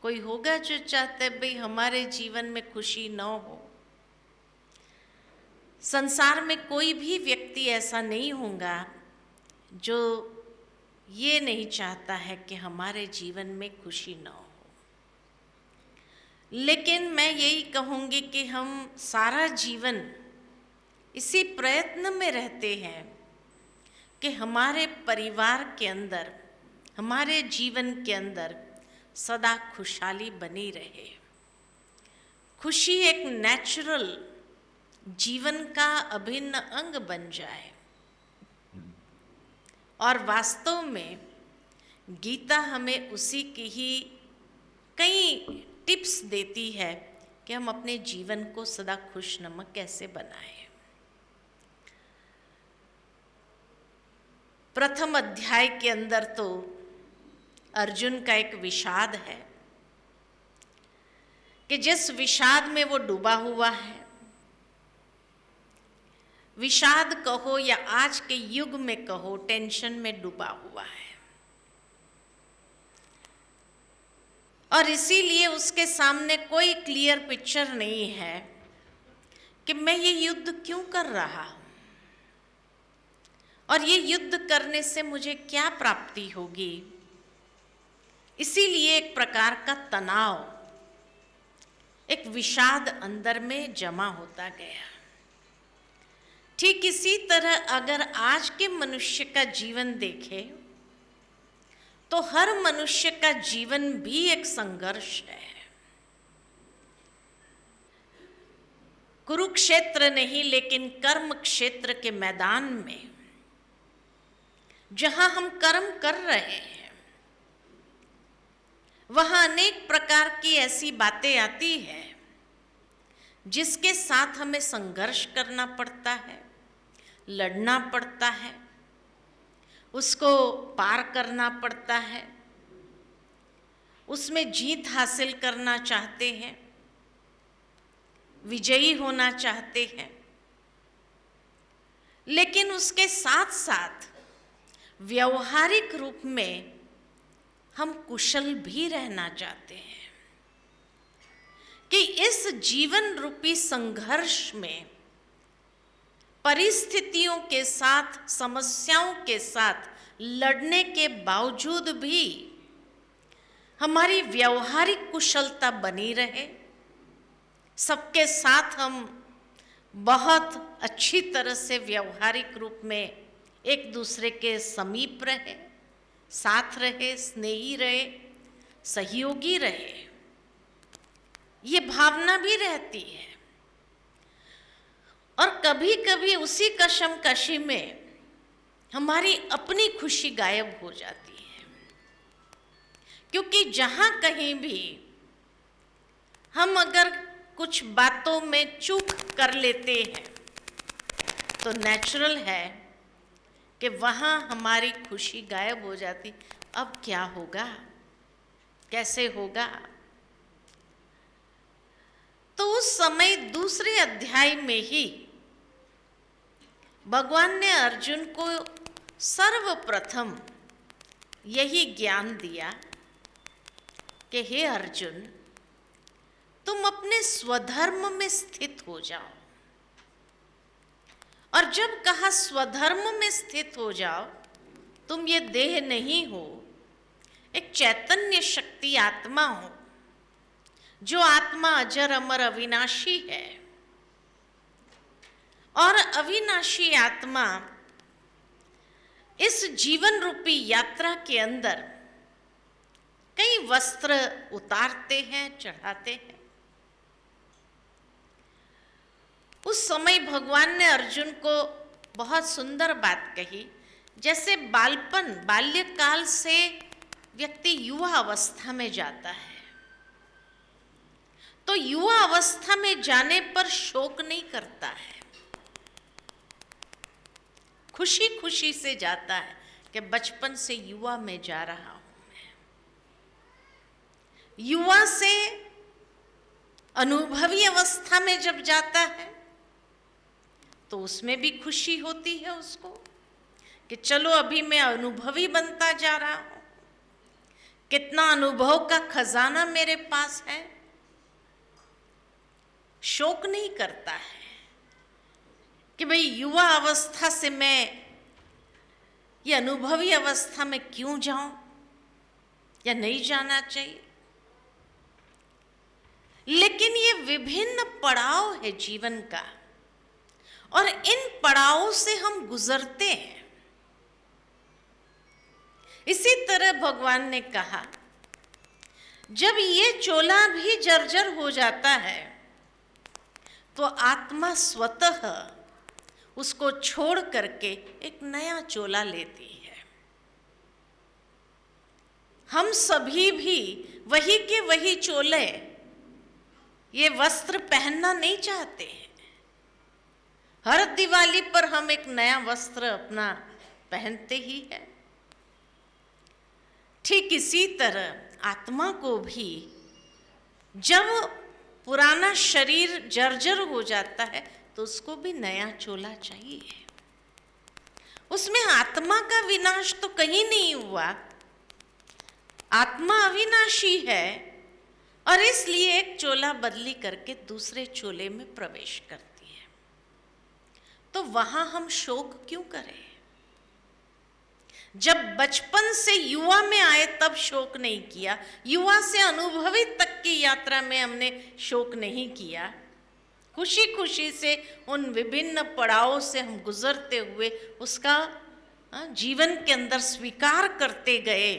कोई होगा जो चाहते भाई हमारे जीवन में खुशी न हो। संसार में कोई भी व्यक्ति ऐसा नहीं होगा जो ये नहीं चाहता है कि हमारे जीवन में खुशी न हो। लेकिन मैं यही कहूँगी कि हम सारा जीवन इसी प्रयत्न में रहते हैं कि हमारे परिवार के अंदर, हमारे जीवन के अंदर सदा खुशहाली बनी रहे। खुशी एक नेचुरल जीवन का अभिन्न अंग बन जाए। और वास्तव में गीता हमें उसी की ही कई टिप्स देती है कि हम अपने जीवन को सदा खुशनुमा कैसे बनाएं। प्रथम अध्याय के अंदर तो अर्जुन का एक विषाद है कि जिस विषाद में वो डूबा हुआ है, विषाद कहो या आज के युग में कहो, टेंशन में डूबा हुआ है। और इसीलिए उसके सामने कोई क्लियर पिक्चर नहीं है कि मैं ये युद्ध क्यों कर रहा हूं और ये युद्ध करने से मुझे क्या प्राप्ति होगी। इसीलिए एक प्रकार का तनाव, एक विषाद अंदर में जमा होता गया। ठीक इसी तरह अगर आज के मनुष्य का जीवन देखें तो हर मनुष्य का जीवन भी एक संघर्ष है। कुरुक्षेत्र नहीं लेकिन कर्म क्षेत्र के मैदान में जहां हम कर्म कर रहे हैं, वहां अनेक प्रकार की ऐसी बातें आती हैं जिसके साथ हमें संघर्ष करना पड़ता है, लड़ना पड़ता है, उसको पार करना पड़ता है, उसमें जीत हासिल करना चाहते हैं, विजयी होना चाहते हैं। लेकिन उसके साथ साथ व्यवहारिक रूप में हम कुशल भी रहना चाहते हैं कि इस जीवन रूपी संघर्ष में परिस्थितियों के साथ, समस्याओं के साथ लड़ने के बावजूद भी हमारी व्यवहारिक कुशलता बनी रहे, सबके साथ हम बहुत अच्छी तरह से व्यवहारिक रूप में एक दूसरे के समीप रहे, साथ रहे, स्नेही रहे, सहयोगी रहे, ये भावना भी रहती है। और कभी कभी उसी कशमकशी में हमारी अपनी खुशी गायब हो जाती है, क्योंकि जहाँ कहीं भी हम अगर कुछ बातों में चूक कर लेते हैं तो नेचुरल है कि वहाँ हमारी खुशी गायब हो जाती। अब क्या होगा, कैसे होगा? तो उस समय दूसरे अध्याय में ही भगवान ने अर्जुन को सर्वप्रथम यही ज्ञान दिया कि हे अर्जुन, तुम अपने स्वधर्म में स्थित हो जाओ। और जब कहा स्वधर्म में स्थित हो जाओ, तुम ये देह नहीं हो, एक चैतन्य शक्ति आत्मा हो, जो आत्मा अजर अमर अविनाशी है। और अविनाशी आत्मा इस जीवन रूपी यात्रा के अंदर कई वस्त्र उतारते हैं, चढ़ाते हैं। उस समय भगवान ने अर्जुन को बहुत सुंदर बात कही, जैसे बाल्यकाल से व्यक्ति युवा अवस्था में जाता है, तो युवा अवस्था में जाने पर शोक नहीं करता है, खुशी खुशी से जाता है कि बचपन से युवा में जा रहा हूं मैं। युवा से अनुभवी अवस्था में जब जाता है तो उसमें भी खुशी होती है उसको कि चलो अभी मैं अनुभवी बनता जा रहा हूं, कितना अनुभव का खजाना मेरे पास है। शोक नहीं करता है कि भाई युवा अवस्था से मैं ये अनुभवी अवस्था में क्यों जाऊं या नहीं जाना चाहिए। लेकिन ये विभिन्न पड़ाव है जीवन का, और इन पड़ावों से हम गुजरते हैं। इसी तरह भगवान ने कहा, जब ये चोला भी जर्जर हो जाता है तो आत्मा स्वतः उसको छोड़ करके एक नया चोला लेती है। हम सभी भी वही के वही चोले, ये वस्त्र पहनना नहीं चाहते हैं। हर दिवाली पर हम एक नया वस्त्र अपना पहनते ही है। ठीक इसी तरह आत्मा को भी जब पुराना शरीर जर्जर हो जाता है तो उसको भी नया चोला चाहिए। उसमें आत्मा का विनाश तो कहीं नहीं हुआ, आत्मा अविनाशी है, और इसलिए एक चोला बदली करके दूसरे चोले में प्रवेश करती है। तो वहां हम शोक क्यों करें? जब बचपन से युवा में आए तब शोक नहीं किया, युवा से अनुभवी तक की यात्रा में हमने शोक नहीं किया, खुशी खुशी से उन विभिन्न पड़ावों से हम गुजरते हुए उसका जीवन के अंदर स्वीकार करते गए।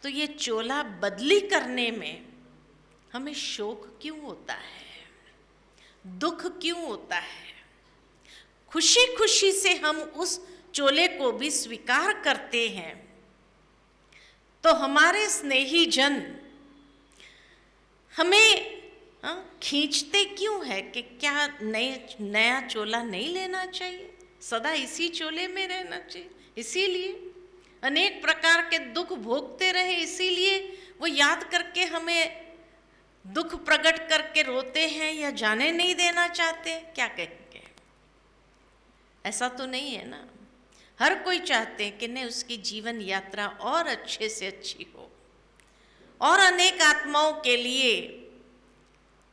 तो ये चोला बदली करने में हमें शोक क्यों होता है, दुख क्यों होता है? खुशी खुशी से हम उस चोले को भी स्वीकार करते हैं। तो हमारे स्नेही जन हमें खींचते क्यों है कि क्या नया चोला नहीं लेना चाहिए, सदा इसी चोले में रहना चाहिए। इसीलिए अनेक प्रकार के दुख भोगते रहे, इसीलिए वो याद करके हमें दुख प्रकट करके रोते हैं या जाने नहीं देना चाहते। क्या कहेंगे? ऐसा तो नहीं है ना। हर कोई चाहते हैं कि नहीं, उसकी जीवन यात्रा और अच्छे से अच्छी हो, और अनेक आत्माओं के लिए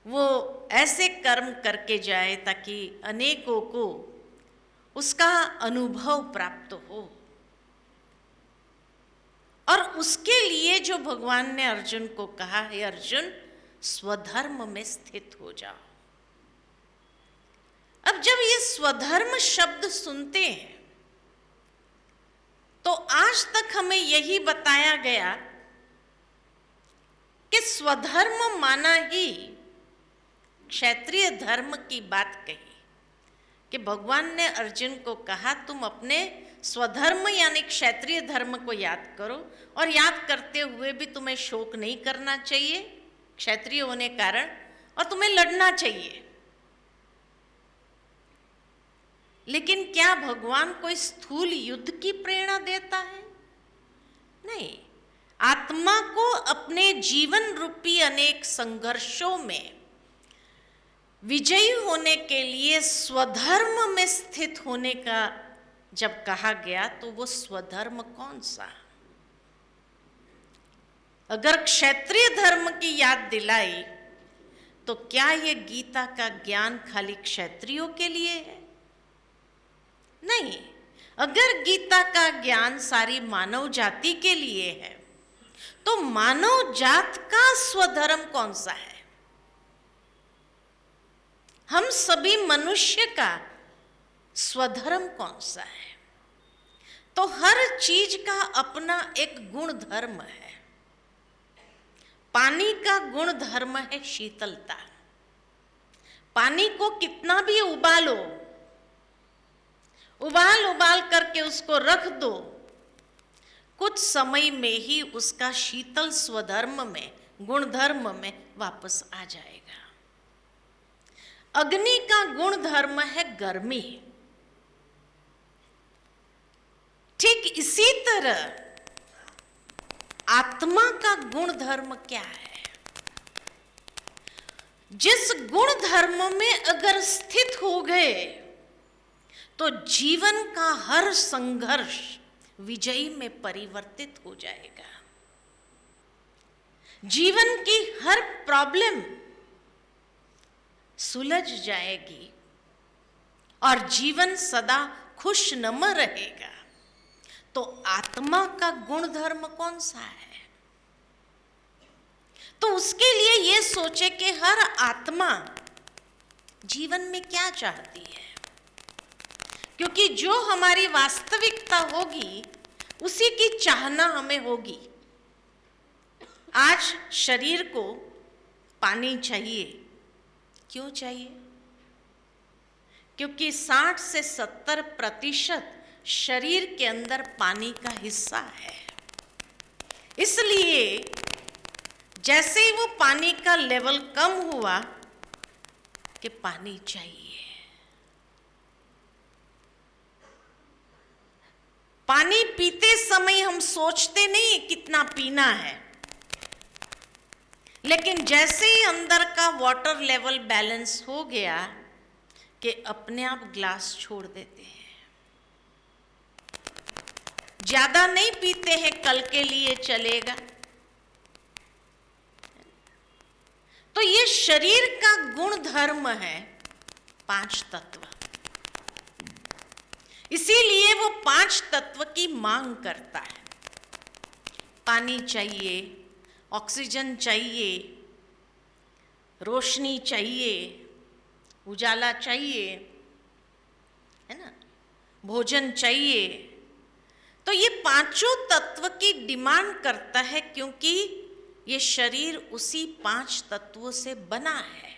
वो ऐसे कर्म करके जाए ताकि अनेकों को उसका अनुभव प्राप्त हो। और उसके लिए जो भगवान ने अर्जुन को कहा है, अर्जुन स्वधर्म में स्थित हो जाओ। अब जब ये स्वधर्म शब्द सुनते हैं तो आज तक हमें यही बताया गया कि स्वधर्म माना ही क्षत्रिय धर्म की बात कही, कि भगवान ने अर्जुन को कहा तुम अपने स्वधर्म यानी क्षत्रिय धर्म को याद करो, और याद करते हुए भी तुम्हें शोक नहीं करना चाहिए क्षत्रिय होने कारण, और तुम्हें लड़ना चाहिए। लेकिन क्या भगवान कोई स्थूल युद्ध की प्रेरणा देता है? नहीं। आत्मा को अपने जीवन रूपी अनेक संघर्षों में विजयी होने के लिए स्वधर्म में स्थित होने का जब कहा गया तो वो स्वधर्म कौन सा? अगर क्षत्रिय धर्म की याद दिलाई तो क्या ये गीता का ज्ञान खाली क्षत्रियों के लिए है? नहीं। अगर गीता का ज्ञान सारी मानव जाति के लिए है तो मानव जात का स्वधर्म कौन सा है? हम सभी मनुष्य का स्वधर्म कौन सा है? तो हर चीज का अपना एक गुण धर्म है। पानी का गुण धर्म है शीतलता। पानी को कितना भी उबालो, उबाल करके उसको रख दो, कुछ समय में ही उसका शीतल स्वधर्म में, गुणधर्म में वापस आ जाएगा। अग्नि का गुण धर्म है गर्मी। ठीक इसी तरह आत्मा का गुण धर्म क्या है? जिस गुण धर्म में अगर स्थित हो गए तो जीवन का हर संघर्ष विजयी में परिवर्तित हो जाएगा। जीवन की हर प्रॉब्लम सुलझ जाएगी और जीवन सदा खुशनुमा रहेगा। तो आत्मा का गुण धर्म कौन सा है? तो उसके लिए ये सोचे कि हर आत्मा जीवन में क्या चाहती है, क्योंकि जो हमारी वास्तविकता होगी उसी की चाहना हमें होगी। आज शरीर को पानी चाहिए। क्यों चाहिए? क्योंकि 60 से 70% शरीर के अंदर पानी का हिस्सा है। इसलिए जैसे ही वो पानी का लेवल कम हुआ कि पानी चाहिए, पानी पीते समय हम सोचते नहीं कितना पीना है, लेकिन जैसे ही अंदर का वाटर लेवल बैलेंस हो गया कि अपने आप ग्लास छोड़ देते हैं। ज्यादा नहीं पीते हैं, कल के लिए चलेगा। तो ये शरीर का गुण धर्म है 5 तत्व। इसीलिए वो 5 तत्व की मांग करता है। पानी चाहिए, ऑक्सीजन चाहिए, रोशनी चाहिए, उजाला चाहिए, है ना, भोजन चाहिए। तो ये 5 तत्व की डिमांड करता है, क्योंकि ये शरीर उसी 5 तत्वों से बना है।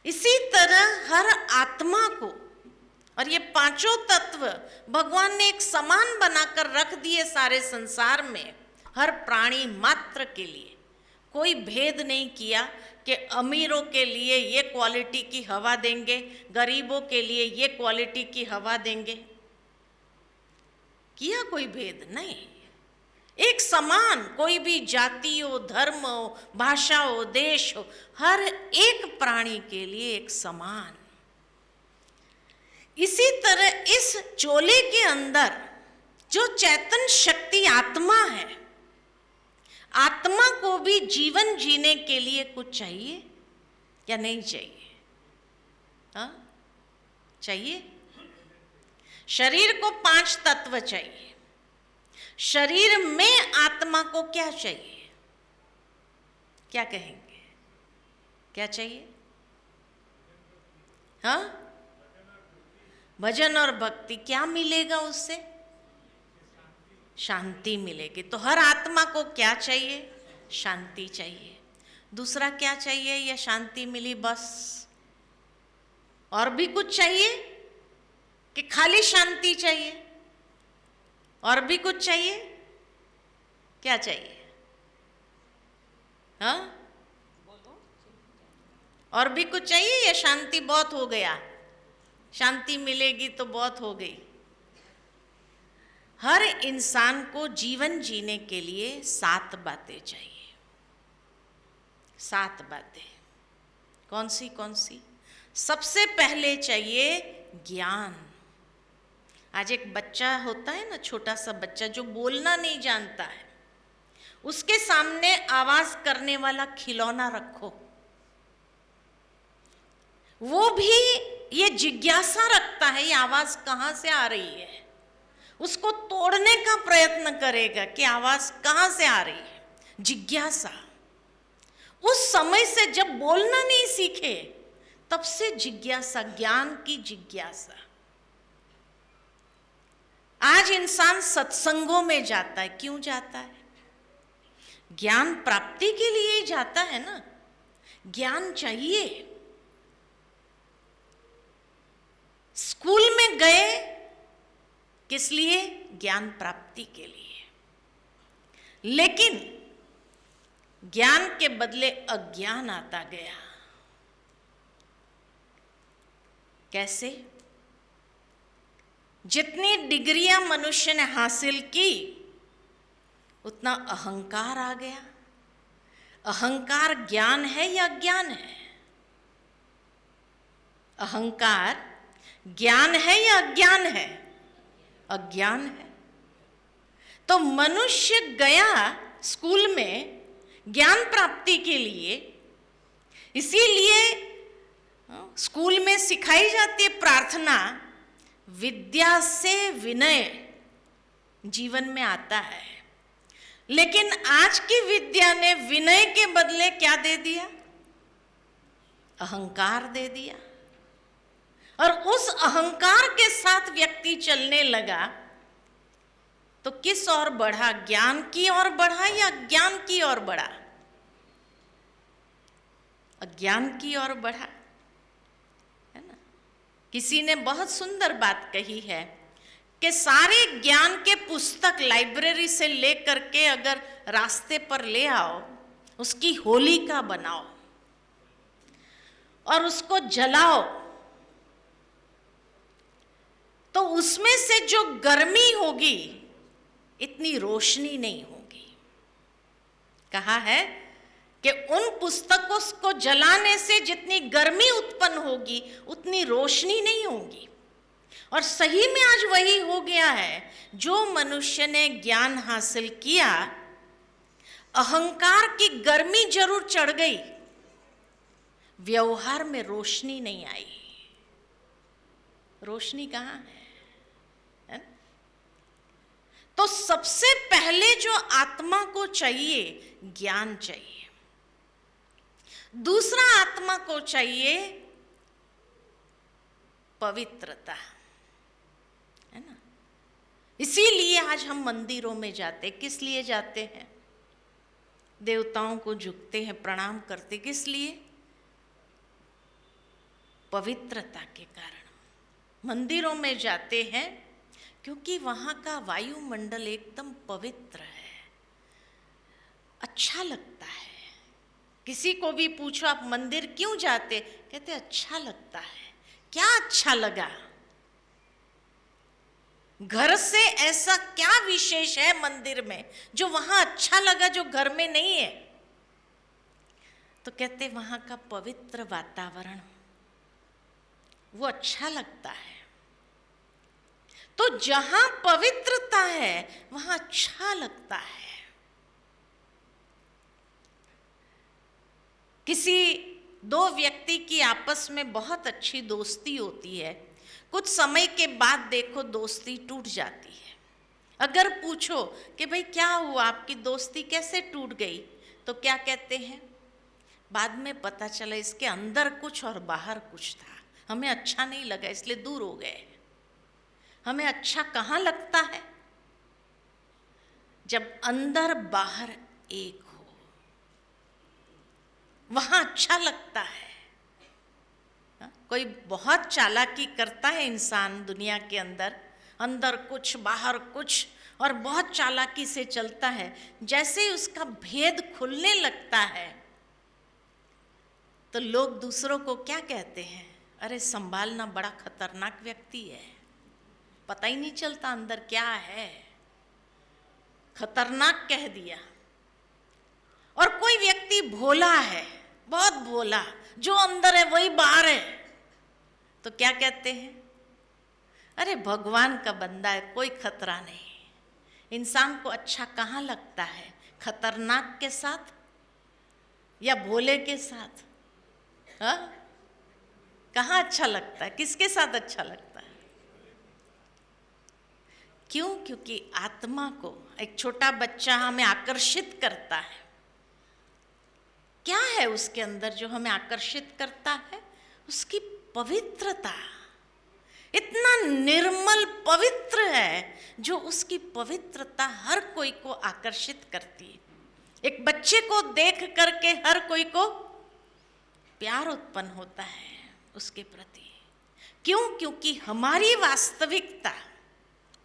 इसी तरह हर आत्मा को, और ये 5 तत्व भगवान ने एक समान बनाकर रख दिए सारे संसार में, हर प्राणी मात्र के लिए। कोई भेद नहीं किया कि अमीरों के लिए ये क्वालिटी की हवा देंगे, गरीबों के लिए ये क्वालिटी की हवा देंगे। किया कोई भेद नहीं। एक समान, कोई भी जाति हो, धर्म हो, भाषा हो, देश हो, हर एक प्राणी के लिए एक समान। इसी तरह इस चोले के अंदर जो चैतन्य शक्ति आत्मा है, आत्मा को भी जीवन जीने के लिए कुछ चाहिए या नहीं चाहिए? हाँ, चाहिए। शरीर को 5 तत्व चाहिए, शरीर में आत्मा को क्या चाहिए? क्या कहेंगे? क्या चाहिए? हाँ, भजन और भक्ति। क्या मिलेगा उससे? शांति मिलेगी। तो हर आत्मा को क्या चाहिए? शांति चाहिए। दूसरा क्या चाहिए? या शांति मिली बस? और भी कुछ चाहिए कि खाली शांति चाहिए? और भी कुछ चाहिए? क्या चाहिए? हाँ, और भी कुछ चाहिए या शांति बहुत हो गया? शांति मिलेगी तो बहुत हो गई। हर इंसान को जीवन जीने के लिए 7 बातें चाहिए। 7 बातें। कौन सी कौन सी? सबसे पहले चाहिए ज्ञान। आज एक बच्चा होता है ना, छोटा सा बच्चा जो बोलना नहीं जानता है, उसके सामने आवाज करने वाला खिलौना रखो। वो भी ये जिज्ञासा रखता है, ये आवाज कहाँ से आ रही है। उसको तोड़ने का प्रयत्न करेगा कि आवाज कहाँ से आ रही है। जिज्ञासा। उस समय से जब बोलना नहीं सीखे तब से जिज्ञासा, ज्ञान की जिज्ञासा। आज इंसान सत्संगों में जाता है। क्यों जाता है? ज्ञान प्राप्ति के लिए ही जाता है ना। ज्ञान चाहिए। स्कूल में गए किस लिए? ज्ञान प्राप्ति के लिए। लेकिन ज्ञान के बदले अज्ञान आता गया। कैसे? जितनी डिग्रियां मनुष्य ने हासिल की उतना अहंकार आ गया। अहंकार ज्ञान है या अज्ञान है? अहंकार ज्ञान है या अज्ञान है? अज्ञान है। तो मनुष्य गया स्कूल में ज्ञान प्राप्ति के लिए। इसीलिए स्कूल में सिखाई जाती है प्रार्थना, विद्या से विनय जीवन में आता है। लेकिन आज की विद्या ने विनय के बदले क्या दे दिया? अहंकार दे दिया। और उस अहंकार के साथ व्यक्ति चलने लगा तो किस ओर बढ़ा? ज्ञान की ओर बढ़ा या अज्ञान की ओर बढ़ा? अज्ञान की ओर बढ़ा, है ना। किसी ने बहुत सुंदर बात कही है कि सारे ज्ञान के पुस्तक लाइब्रेरी से लेकर के अगर रास्ते पर ले आओ, उसकी होलिका बनाओ और उसको जलाओ, तो उसमें से जो गर्मी होगी इतनी रोशनी नहीं होगी। कहा है कि उन पुस्तकों को जलाने से जितनी गर्मी उत्पन्न होगी उतनी रोशनी नहीं होगी। और सही में आज वही हो गया है। जो मनुष्य ने ज्ञान हासिल किया, अहंकार की गर्मी जरूर चढ़ गई, व्यवहार में रोशनी नहीं आई। रोशनी कहाँ है? तो सबसे पहले जो आत्मा को चाहिए, ज्ञान चाहिए। दूसरा आत्मा को चाहिए पवित्रता, है ना। इसीलिए आज हम मंदिरों में जाते। किस लिए जाते हैं? देवताओं को झुकते हैं, प्रणाम करते। किस लिए? पवित्रता के कारण मंदिरों में जाते हैं, क्योंकि वहाँ का वायुमंडल एकदम पवित्र है, अच्छा लगता है। किसी को भी पूछो आप मंदिर क्यों जाते, कहते अच्छा लगता है। क्या अच्छा लगा? घर से ऐसा क्या विशेष है मंदिर में जो वहाँ अच्छा लगा, जो घर में नहीं है? तो कहते वहाँ का पवित्र वातावरण, वो अच्छा लगता है। तो जहां पवित्रता है वहां अच्छा लगता है। किसी दो व्यक्ति की आपस में बहुत अच्छी दोस्ती होती है, कुछ समय के बाद देखो दोस्ती टूट जाती अगर पूछो कि भाई क्या हुआ, आपकी दोस्ती कैसे टूट गई, तो क्या कहते हैं? बाद में पता चला इसके अंदर कुछ और बाहर कुछ था, हमें अच्छा नहीं लगा इसलिए दूर हो गए। हमें अच्छा कहाँ लगता है? जब अंदर बाहर एक हो, वहां अच्छा लगता है। कोई बहुत चालाकी करता है इंसान दुनिया के अंदर, अंदर कुछ बाहर कुछ, और बहुत चालाकी से चलता है। जैसे ही उसका भेद खुलने लगता है तो लोग दूसरों को क्या कहते हैं? अरे संभालना, बड़ा खतरनाक व्यक्ति है, पता ही नहीं चलता अंदर क्या है, खतरनाक कह दिया। और कोई व्यक्ति भोला है, बहुत भोला, जो अंदर है वही बाहर है, तो क्या कहते हैं? अरे भगवान का बंदा है, कोई खतरा नहीं। इंसान को अच्छा कहाँ लगता है? खतरनाक के साथ या भोले के साथ? हाँ, कहाँ अच्छा लगता है? किसके साथ अच्छा लगता है? क्यों? क्योंकि आत्मा को एक छोटा बच्चा हमें आकर्षित करता है। क्या है उसके अंदर जो हमें आकर्षित करता है? उसकी पवित्रता। इतना निर्मल पवित्र है जो उसकी पवित्रता हर कोई को आकर्षित करती है। एक बच्चे को देख करके हर कोई को प्यार उत्पन्न होता है उसके प्रति। क्यों? क्योंकि हमारी वास्तविकता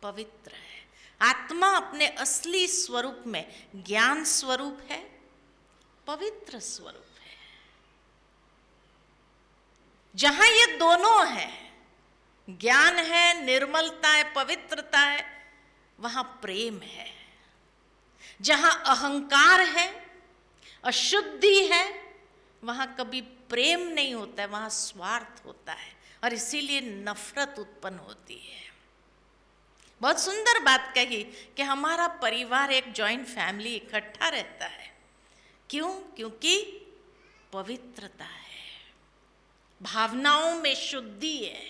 पवित्र है। आत्मा अपने असली स्वरूप में ज्ञान स्वरूप है, पवित्र स्वरूप है। जहां ये दोनों है, ज्ञान है, निर्मलता है, पवित्रता है, वहां प्रेम है। जहां अहंकार है, अशुद्धि है, वहां कभी प्रेम नहीं होता है, वहां स्वार्थ होता है, और इसीलिए नफरत उत्पन्न होती है। बहुत सुंदर बात कही कि हमारा परिवार एक जॉइंट फैमिली इकट्ठा रहता है। क्यों? क्योंकि पवित्रता है, भावनाओं में शुद्धि है।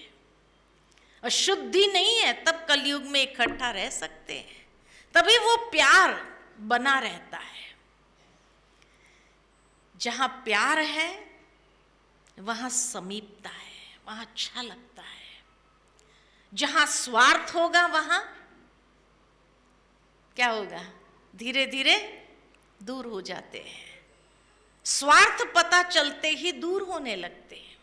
अशुद्धि नहीं है, तब कलयुग में इकट्ठा रह सकते हैं, तभी वो प्यार बना रहता है। जहां प्यार है वहां समीपता है, वहां अच्छा लगता है। जहां स्वार्थ होगा वहां क्या होगा? धीरे धीरे दूर हो जाते हैं। स्वार्थ पता चलते ही दूर होने लगते हैं।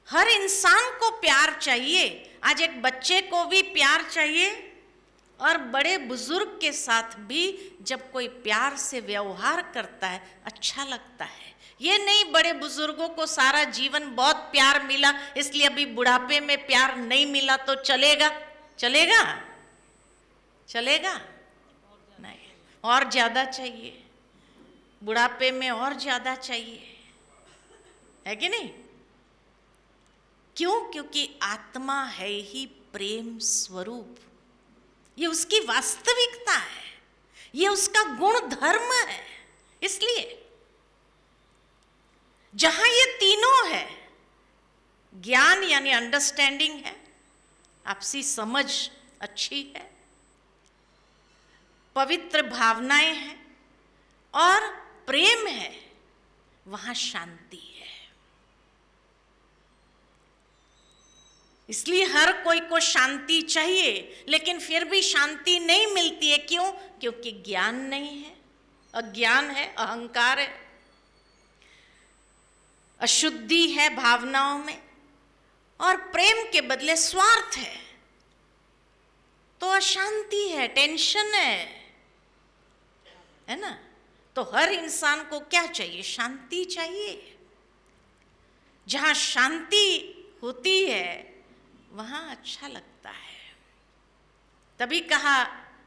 हर इंसान को प्यार चाहिए। आज एक बच्चे को भी प्यार चाहिए, और बड़े बुजुर्ग के साथ भी जब कोई प्यार से व्यवहार करता है अच्छा लगता है। ये नहीं बड़े बुजुर्गों को सारा जीवन बहुत प्यार मिला, इसलिए अभी बुढ़ापे में प्यार नहीं मिला तो चलेगा? चलेगा? चलेगा नहीं, और ज्यादा चाहिए, बुढ़ापे में और ज्यादा चाहिए, है कि नहीं? क्यों? क्योंकि आत्मा है ही प्रेम स्वरूप। ये उसकी वास्तविकता है, ये उसका गुण धर्म है। इसलिए जहां ये तीनों है, ज्ञान यानी अंडरस्टैंडिंग है, आपसी समझ अच्छी है, पवित्र भावनाएं हैं और प्रेम है, वहां शांति है। इसलिए हर कोई को शांति चाहिए, लेकिन फिर भी शांति नहीं मिलती है। क्यों? क्योंकि ज्ञान नहीं है, अज्ञान है, अहंकार है, अशुद्धि है भावनाओं में, और प्रेम के बदले स्वार्थ है, तो अशांति है, टेंशन है ना? तो हर इंसान को क्या चाहिए? शांति चाहिए। जहां शांति होती है वहां अच्छा लगता है। तभी कहा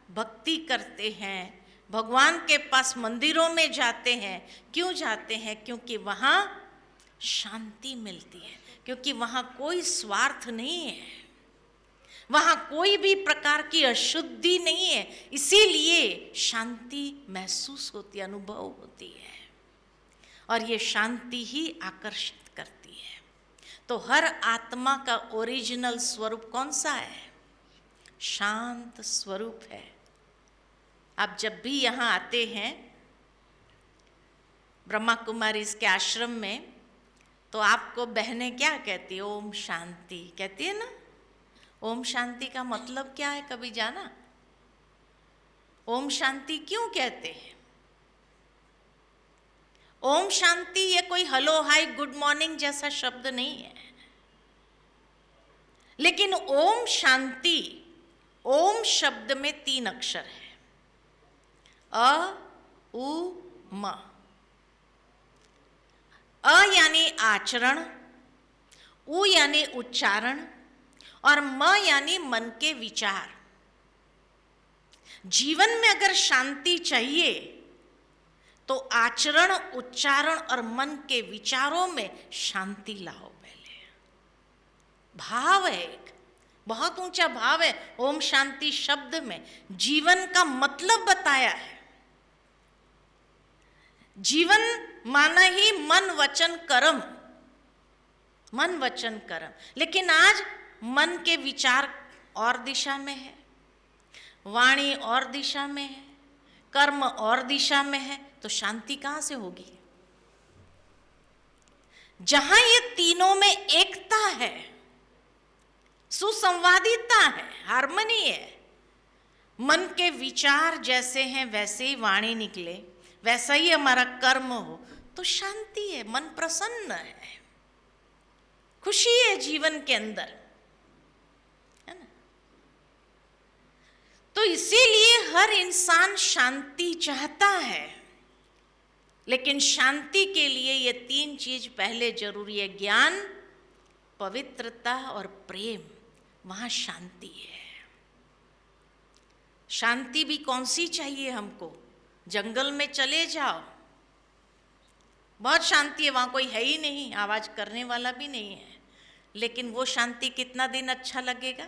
भक्ति करते हैं, भगवान के पास मंदिरों में जाते हैं। क्यों जाते हैं? क्योंकि वहां शांति मिलती है, क्योंकि वहां कोई स्वार्थ नहीं है, वहां कोई भी प्रकार की अशुद्धि नहीं है, इसीलिए शांति महसूस होती, अनुभव होती है, और ये शांति ही आकर्षित करती है। तो हर आत्मा का ओरिजिनल स्वरूप कौन सा है? शांत स्वरूप है। आप जब भी यहाँ आते हैं ब्रह्मा कुमारी इसके आश्रम में, तो आपको बहनें क्या कहती है? ओम शांति कहती है ना। ओम शांति का मतलब क्या है, कभी जाना? ओम शांति क्यों कहते हैं? ओम शांति ये कोई हेलो हाय गुड मॉर्निंग जैसा शब्द नहीं है, लेकिन ओम शांति, ओम शब्द में 3 अक्षर है, अ उ म। अ यानी आचरण, उ यानी उच्चारण, और म यानी मन के विचार। जीवन में अगर शांति चाहिए तो आचरण, उच्चारण और मन के विचारों में शांति लाओ। पहले भाव है, एक बहुत ऊंचा भाव है ओम शांति शब्द में। जीवन का मतलब बताया है। जीवन माना ही मन वचन कर्म, मन वचन कर्म। लेकिन आज मन के विचार और दिशा में है, वाणी और दिशा में है, कर्म और दिशा में है, तो शांति कहाँ से होगी? जहां ये तीनों में एकता है, सुसंवादिता है, हार्मनी है, मन के विचार जैसे हैं वैसे ही वाणी निकले, वैसा ही हमारा कर्म हो, तो शांति है, मन प्रसन्न है, खुशी है जीवन के अंदर, है ना? तो इसीलिए हर इंसान शांति चाहता है, लेकिन शांति के लिए ये 3 चीज पहले जरूरी है, ज्ञान, पवित्रता और प्रेम। वहां शांति है। शांति भी कौन सी चाहिए हमको? जंगल में चले जाओ, बहुत शांति है, वहां कोई है ही नहीं, आवाज करने वाला भी नहीं है, लेकिन वो शांति कितना दिन अच्छा लगेगा?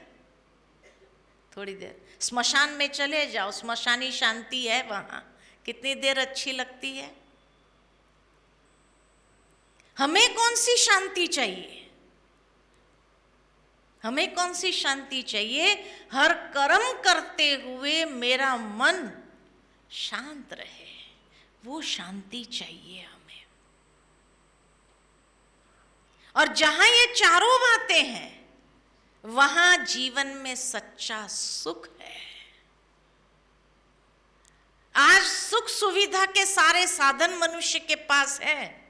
थोड़ी देर। स्मशान में चले जाओ, स्मशानी शांति है वहां, कितनी देर अच्छी लगती है। हमें कौन सी शांति चाहिए? हमें कौन सी शांति चाहिए? हर कर्म करते हुए मेरा मन शांत रहे, वो शांति चाहिए हमें। और जहां ये चारों बातें हैं, वहां जीवन में सच्चा सुख है। आज सुख सुविधा के सारे साधन मनुष्य के पास है,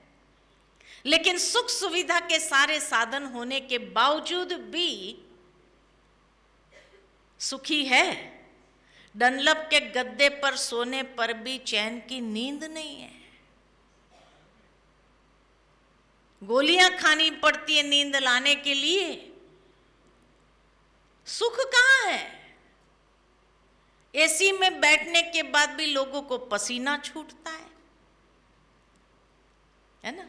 लेकिन सुख सुविधा के सारे साधन होने के बावजूद भी सुखी है। डनलप के गद्दे पर सोने पर भी चैन की नींद नहीं है। गोलियां खानी पड़ती है नींद लाने के लिए। सुख कहाँ है? एसी में बैठने के बाद भी लोगों को पसीना छूटता है ना?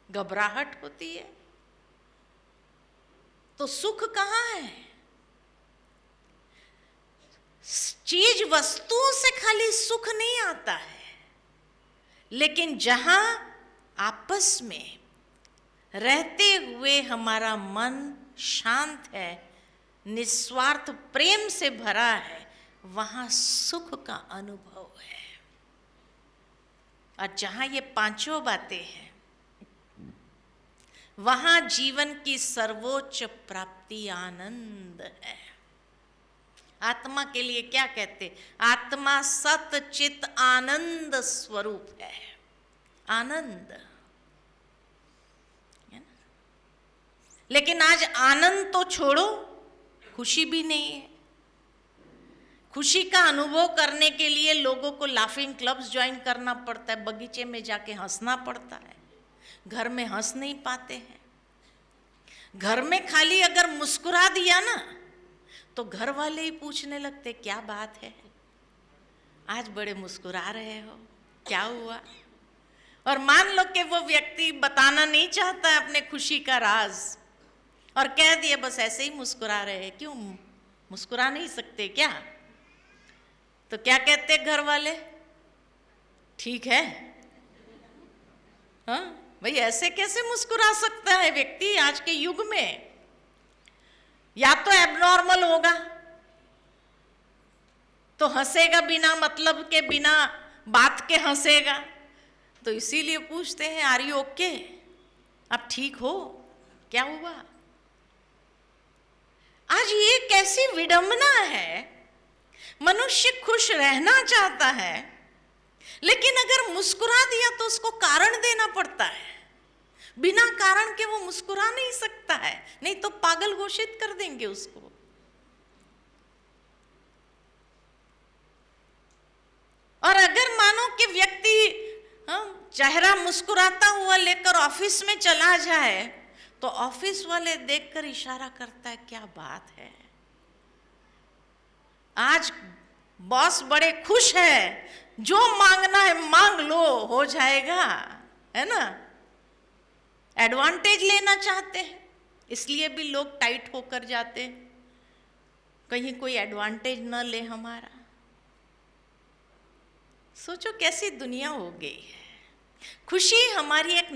घबराहट होती है। तो सुख कहाँ है? चीज वस्तुओं से खाली सुख नहीं आता है, लेकिन जहां आपस में रहते हुए हमारा मन शांत है, निस्वार्थ प्रेम से भरा है, वहां सुख का अनुभव है। और जहां ये 5 बातें हैं, वहां जीवन की सर्वोच्च प्राप्ति आनंद है। आत्मा के लिए क्या कहते? आत्मा सत चित आनंद स्वरूप है। आनंद है ना? लेकिन आज आनंद तो छोड़ो, खुशी भी नहीं है। खुशी का अनुभव करने के लिए लोगों को लाफिंग क्लब्स ज्वाइन करना पड़ता है, बगीचे में जाके हंसना पड़ता है। घर में हंस नहीं पाते हैं। घर में खाली अगर मुस्कुरा दिया ना, तो घर वाले ही पूछने लगते क्या बात है, आज बड़े मुस्कुरा रहे हो, क्या हुआ? और मान लो कि वो व्यक्ति बताना नहीं चाहता है अपने खुशी का राज, और कह दिए बस ऐसे ही मुस्कुरा रहे हैं। क्यों मुस्कुरा नहीं सकते क्या? तो क्या कहते घर वाले? ठीक है। हाँ भाई, ऐसे कैसे मुस्कुरा सकता है व्यक्ति आज के युग में? या तो एबनॉर्मल होगा, तो हंसेगा बिना मतलब के, बिना बात के हंसेगा। तो इसीलिए पूछते हैं आर यू ओके, आप ठीक हो, क्या हुआ? आज ये कैसी विडंबना है, मनुष्य खुश रहना चाहता है, लेकिन अगर मुस्कुरा दिया तो उसको कारण देना पड़ता है। बिना कारण के वो मुस्कुरा नहीं सकता है, नहीं तो पागल घोषित कर देंगे उसको। और अगर मानो कि व्यक्ति चेहरा मुस्कुराता हुआ लेकर ऑफिस में चला जाए तो ऑफिस वाले देखकर इशारा करता है, क्या बात है, आज बॉस बड़े खुश है, जो मांगना है मांग लो, हो जाएगा, है ना। एडवांटेज लेना चाहते हैं, इसलिए भी लोग टाइट होकर जाते हैं, कहीं कोई एडवांटेज न ले हमारा। सोचो कैसी दुनिया हो गई है। खुशी हमारी एक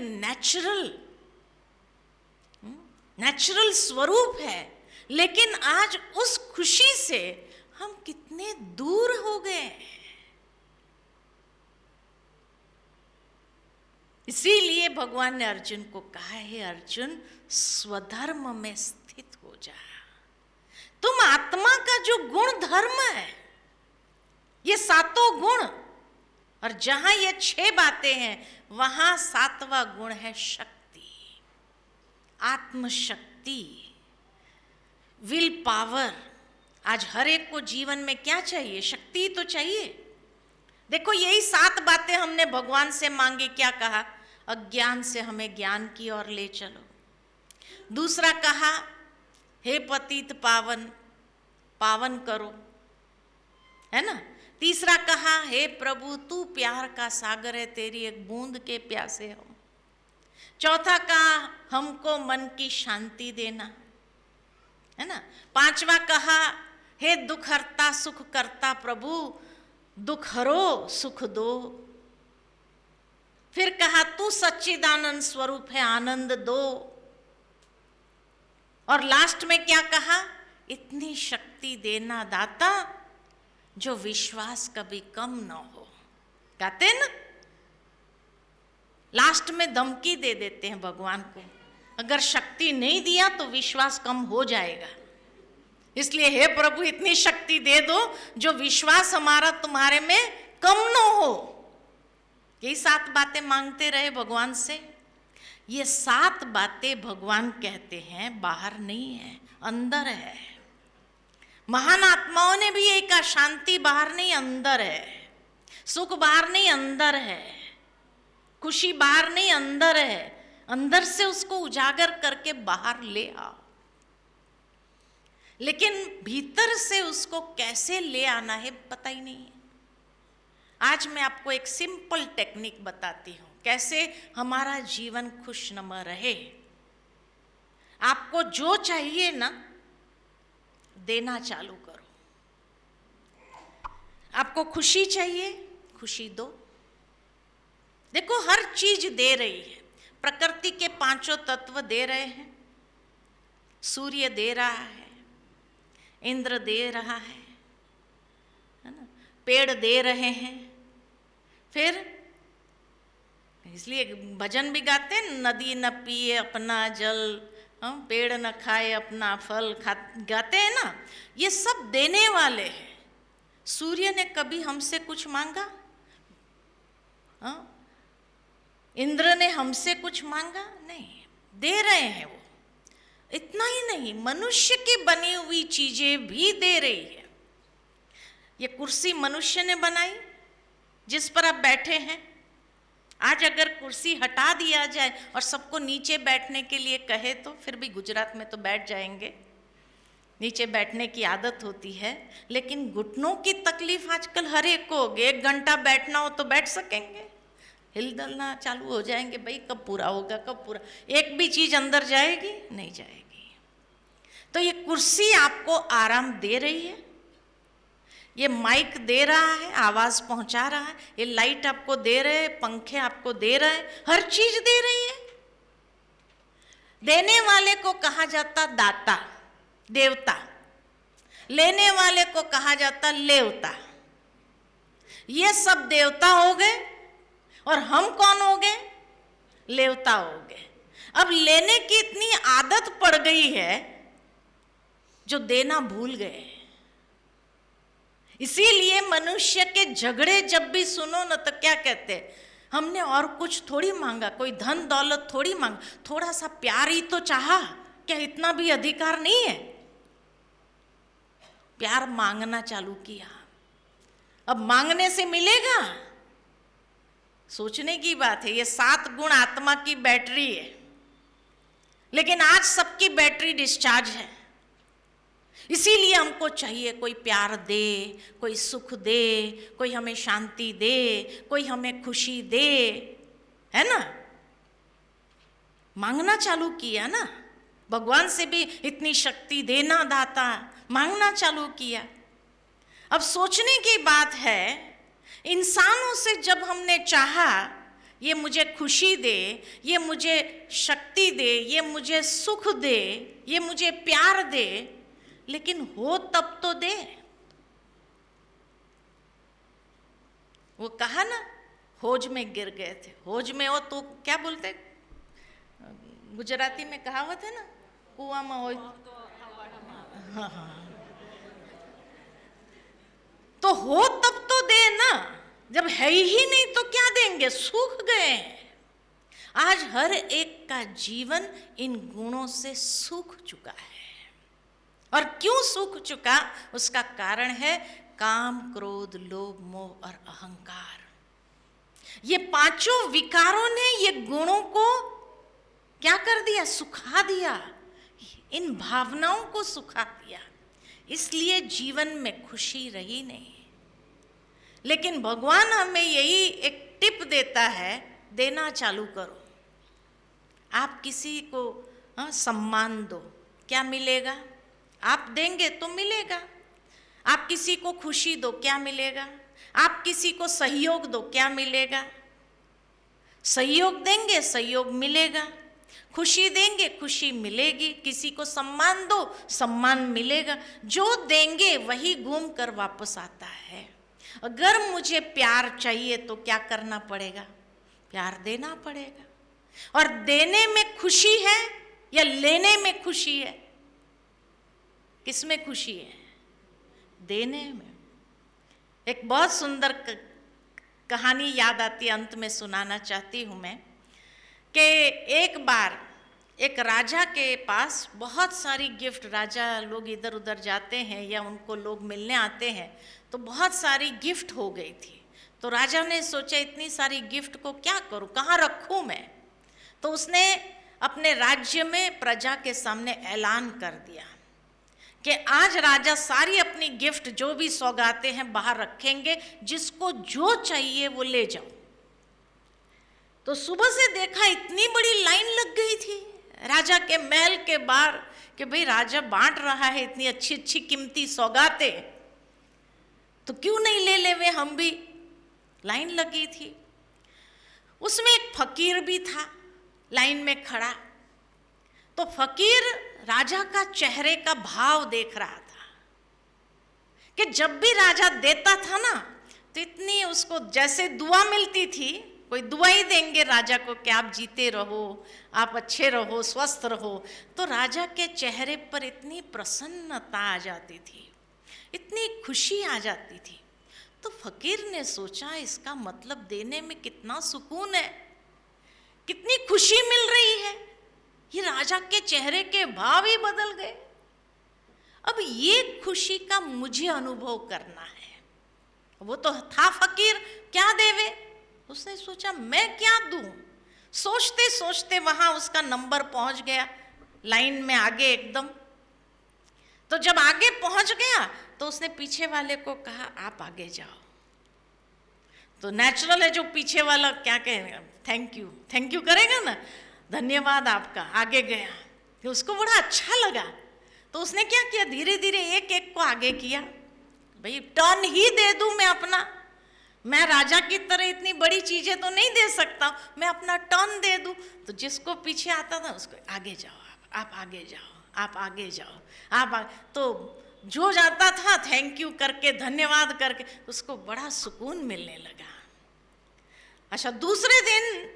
नेचुरल स्वरूप है, लेकिन आज उस खुशी से हम कितने दूर हो गए हैं। इसीलिए भगवान ने अर्जुन को कहा है, अर्जुन स्वधर्म में स्थित हो जा। तुम आत्मा का जो गुण धर्म है, ये सातों गुण, और जहां ये 6 बातें हैं वहां 7वां गुण है शक्ति, आत्मशक्ति, विल पावर। आज हर एक को जीवन में क्या चाहिए? शक्ति तो चाहिए। देखो यही 7 बातें हमने भगवान से मांगी, क्या कहा? अज्ञान से हमें ज्ञान की ओर ले चलो। दूसरा कहा, हे पतित पावन, पावन करो, है ना। तीसरा कहा, हे प्रभु तू प्यार का सागर है, तेरी एक बूंद के प्यासे हम। चौथा कहा, हमको मन की शांति देना, है ना। 5वां कहा, हे दुख हरता सुख करता प्रभु, दुख हरो सुख दो। फिर कहा, तू सच्चिदानंद स्वरूप है, आनंद दो। और लास्ट में क्या कहा? इतनी शक्ति देना दाता जो विश्वास कभी कम न हो। कहते हैं ना, लास्ट में धमकी दे देते हैं भगवान को, अगर शक्ति नहीं दिया तो विश्वास कम हो जाएगा, इसलिए हे प्रभु इतनी शक्ति दे दो जो विश्वास हमारा तुम्हारे में कम न हो। यही 7 बातें मांगते रहे भगवान से। ये 7 बातें भगवान कहते हैं बाहर नहीं है, अंदर है। महान आत्माओं ने भी यही कहा, शांति बाहर नहीं अंदर है, सुख बाहर नहीं अंदर है, खुशी बाहर नहीं अंदर है। अंदर से उसको उजागर करके बाहर ले आओ, लेकिन भीतर से उसको कैसे ले आना है पता ही नहीं है। आज मैं आपको एक सिंपल टेक्निक बताती हूं, कैसे हमारा जीवन खुशनुमा रहे। आपको जो चाहिए ना, देना चालू करो। आपको खुशी चाहिए, खुशी दो। देखो हर चीज दे रही है, प्रकृति के 5 तत्व दे रहे हैं, सूर्य दे रहा है, इंद्र दे रहा है ना, पेड़ दे रहे हैं। फिर इसलिए भजन भी गाते हैं, नदी न पिए अपना जल, पेड़ न खाए अपना फल, गाते हैं ना। ये सब देने वाले हैं। सूर्य ने कभी हमसे कुछ मांगा? इंद्र ने हमसे कुछ मांगा? नहीं, दे रहे हैं वो। इतना ही नहीं, मनुष्य की बनी हुई चीजें भी दे रही है। ये कुर्सी मनुष्य ने बनाई जिस पर आप बैठे हैं। आज अगर कुर्सी हटा दिया जाए और सबको नीचे बैठने के लिए कहे तो फिर भी गुजरात में तो बैठ जाएंगे, नीचे बैठने की आदत होती है। लेकिन घुटनों की तकलीफ आजकल हर एक को होगी। 1 घंटा बैठना हो तो बैठ सकेंगे? हिलदलना चालू हो जाएंगे, भाई कब पूरा होगा, कब पूरा। एक भी चीज अंदर जाएगी? नहीं जाएगी। तो ये कुर्सी आपको आराम दे रही है, ये माइक दे रहा है, आवाज पहुंचा रहा है, ये लाइट आपको दे रहे हैं, पंखे आपको दे रहे हैं, हर चीज दे रही है। देने वाले को कहा जाता दाता, देवता। लेने वाले को कहा जाता लेवता। ये सब देवता हो गए और हम कौन हो गए? लेवता हो गए। अब लेने की इतनी आदत पड़ गई है जो देना भूल गए। इसीलिए मनुष्य के झगड़े जब भी सुनो ना तो क्या कहते हैं, हमने और कुछ थोड़ी मांगा, कोई धन दौलत थोड़ी मांगा, थोड़ा सा प्यार ही तो चाहा, क्या इतना भी अधिकार नहीं है? प्यार मांगना चालू किया। अब मांगने से मिलेगा? सोचने की बात है। ये 7 गुण आत्मा की बैटरी है, लेकिन आज सबकी बैटरी डिस्चार्ज है। इसीलिए हमको चाहिए कोई प्यार दे, कोई सुख दे, कोई हमें शांति दे, कोई हमें खुशी दे, है ना? मांगना चालू किया ना। भगवान से भी इतनी शक्ति देना दाता, मांगना चालू किया। अब सोचने की बात है, इंसानों से जब हमने चाहा ये मुझे खुशी दे, ये मुझे शक्ति दे, ये मुझे सुख दे, ये मुझे प्यार दे, लेकिन हो तब तो दे। वो कहा ना, होज में गिर गए थे। होज में हो तो क्या बोलते, गुजराती में कहावत है ना, कुआं में हो। हाँ। तो हो तब तो दे ना, जब है ही नहीं तो क्या देंगे? सूख गए। आज हर एक का जीवन इन गुणों से सूख चुका है। और क्यों सूख चुका? उसका कारण है काम, क्रोध, लोभ, मोह और अहंकार। ये 5 विकारों ने ये गुणों को क्या कर दिया? सुखा दिया। इन भावनाओं को सुखा दिया। इसलिए जीवन में खुशी रही नहीं। लेकिन भगवान हमें यही एक टिप देता है, देना चालू करो। आप किसी को सम्मान दो, क्या मिलेगा? आप देंगे तो मिलेगा। आप किसी को खुशी दो, क्या मिलेगा? आप किसी को सहयोग दो, क्या मिलेगा? सहयोग देंगे, सहयोग मिलेगा। खुशी देंगे, खुशी मिलेगी। किसी को सम्मान दो, सम्मान मिलेगा। जो देंगे वही घूम कर वापस आता है। अगर मुझे प्यार चाहिए तो क्या करना पड़ेगा? प्यार देना पड़ेगा। और देने में खुशी है या लेने में खुशी है? किस में खुशी है? देने में। एक बहुत सुंदर कहानी याद आती है, अंत में सुनाना चाहती हूं मैं, कि एक बार एक राजा के पास बहुत सारी गिफ्ट, राजा लोग इधर उधर जाते हैं या उनको लोग मिलने आते हैं, तो बहुत सारी गिफ्ट हो गई थी। तो राजा ने सोचा इतनी सारी गिफ्ट को क्या करूं, कहाँ रखूं मैं? तो उसने अपने राज्य में प्रजा के सामने ऐलान कर दिया कि आज राजा सारी अपनी गिफ्ट जो भी सौगातें हैं बाहर रखेंगे, जिसको जो चाहिए वो ले जाओ। तो सुबह से देखा इतनी बड़ी लाइन लग गई थी राजा के महल के बाहर कि भाई राजा बांट रहा है इतनी अच्छी अच्छी कीमती सौगातें, तो क्यों नहीं ले लेवे हम भी। लाइन लगी थी। उसमें एक फकीर भी था लाइन में खड़ा। तो फकीर राजा का चेहरे का भाव देख रहा था कि जब भी राजा देता था ना तो इतनी उसको जैसे दुआ मिलती थी, कोई दुआ ही देंगे राजा को कि आप जीते रहो, आप अच्छे रहो, स्वस्थ रहो, तो राजा के चेहरे पर इतनी प्रसन्नता आ जाती थी, इतनी खुशी आ जाती थी। तो फकीर ने सोचा इसका मतलब देने में कितना सुकून है, कितनी खुशी मिल रही है। ये राजा के चेहरे के भाव ही बदल गए। अब ये खुशी का मुझे अनुभव करना है। वो तो था फकीर, क्या देवे? उसने सोचा मैं क्या दूं। सोचते सोचते वहां उसका नंबर पहुंच गया, लाइन में आगे एकदम। तो जब आगे पहुंच गया तो उसने पीछे वाले को कहा आप आगे जाओ। तो नेचुरल है जो पीछे वाला क्या कहेगा, थैंक यू करेगा ना, धन्यवाद आपका, आगे गया। तो उसको बड़ा अच्छा लगा। तो उसने क्या किया, धीरे धीरे एक एक को आगे किया। भाई टर्न ही दे दूं मैं अपना, मैं राजा की तरह इतनी बड़ी चीजें तो नहीं दे सकता, मैं अपना टर्न दे दूं। तो जिसको पीछे आता था उसको आगे जाओ, आप आगे जाओ, आप आगे जाओ, तो जो जाता था थैंक यू करके, धन्यवाद करके, उसको बड़ा सुकून मिलने लगा। अच्छा, दूसरे दिन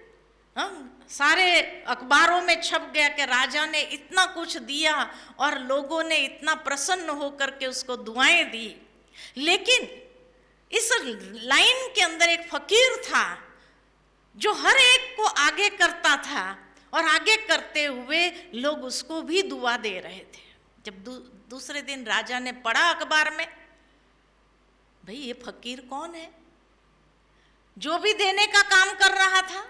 सारे अखबारों में छप गया कि राजा ने इतना कुछ दिया और लोगों ने इतना प्रसन्न होकर के उसको दुआएं दी। लेकिन इस लाइन के अंदर एक फकीर था जो हर एक को आगे करता था और आगे करते हुए लोग उसको भी दुआ दे रहे थे। जब दूसरे दिन राजा ने पढ़ा अखबार में, भाई ये फकीर कौन है जो भी देने का काम कर रहा था,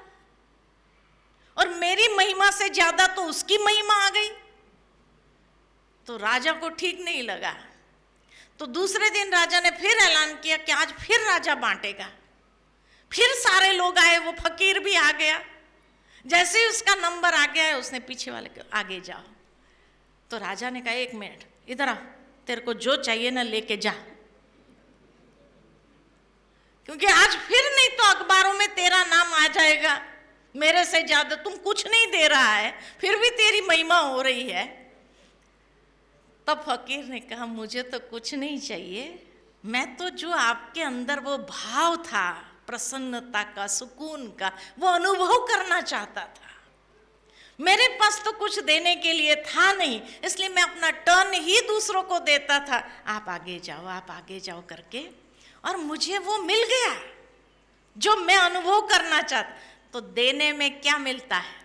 और मेरी महिमा से ज्यादा तो उसकी महिमा आ गई। तो राजा को ठीक नहीं लगा। तो दूसरे दिन राजा ने फिर ऐलान किया कि आज फिर राजा बांटेगा। फिर सारे लोग आए, वो फकीर भी आ गया। जैसे ही उसका नंबर आ गया है, उसने पीछे वाले को आगे जाओ। तो राजा ने कहा, एक मिनट इधर आ, तेरे को जो चाहिए ना लेके जा, क्योंकि आज फिर नहीं तो अखबारों में तेरा नाम आ जाएगा। मेरे से ज्यादा तुम कुछ नहीं दे रहा है, फिर भी तेरी महिमा हो रही है। तब फकीर ने कहा, मुझे तो कुछ नहीं चाहिए, मैं तो जो आपके अंदर वो भाव था प्रसन्नता का, सुकून का, वो अनुभव करना चाहता था। मेरे पास तो कुछ देने के लिए था नहीं, इसलिए मैं अपना टर्न ही दूसरों को देता था। आप आगे जाओ, आप आगे जाओ करके, और मुझे वो मिल गया जो मैं अनुभव करना चाहता। तो देने में क्या मिलता है?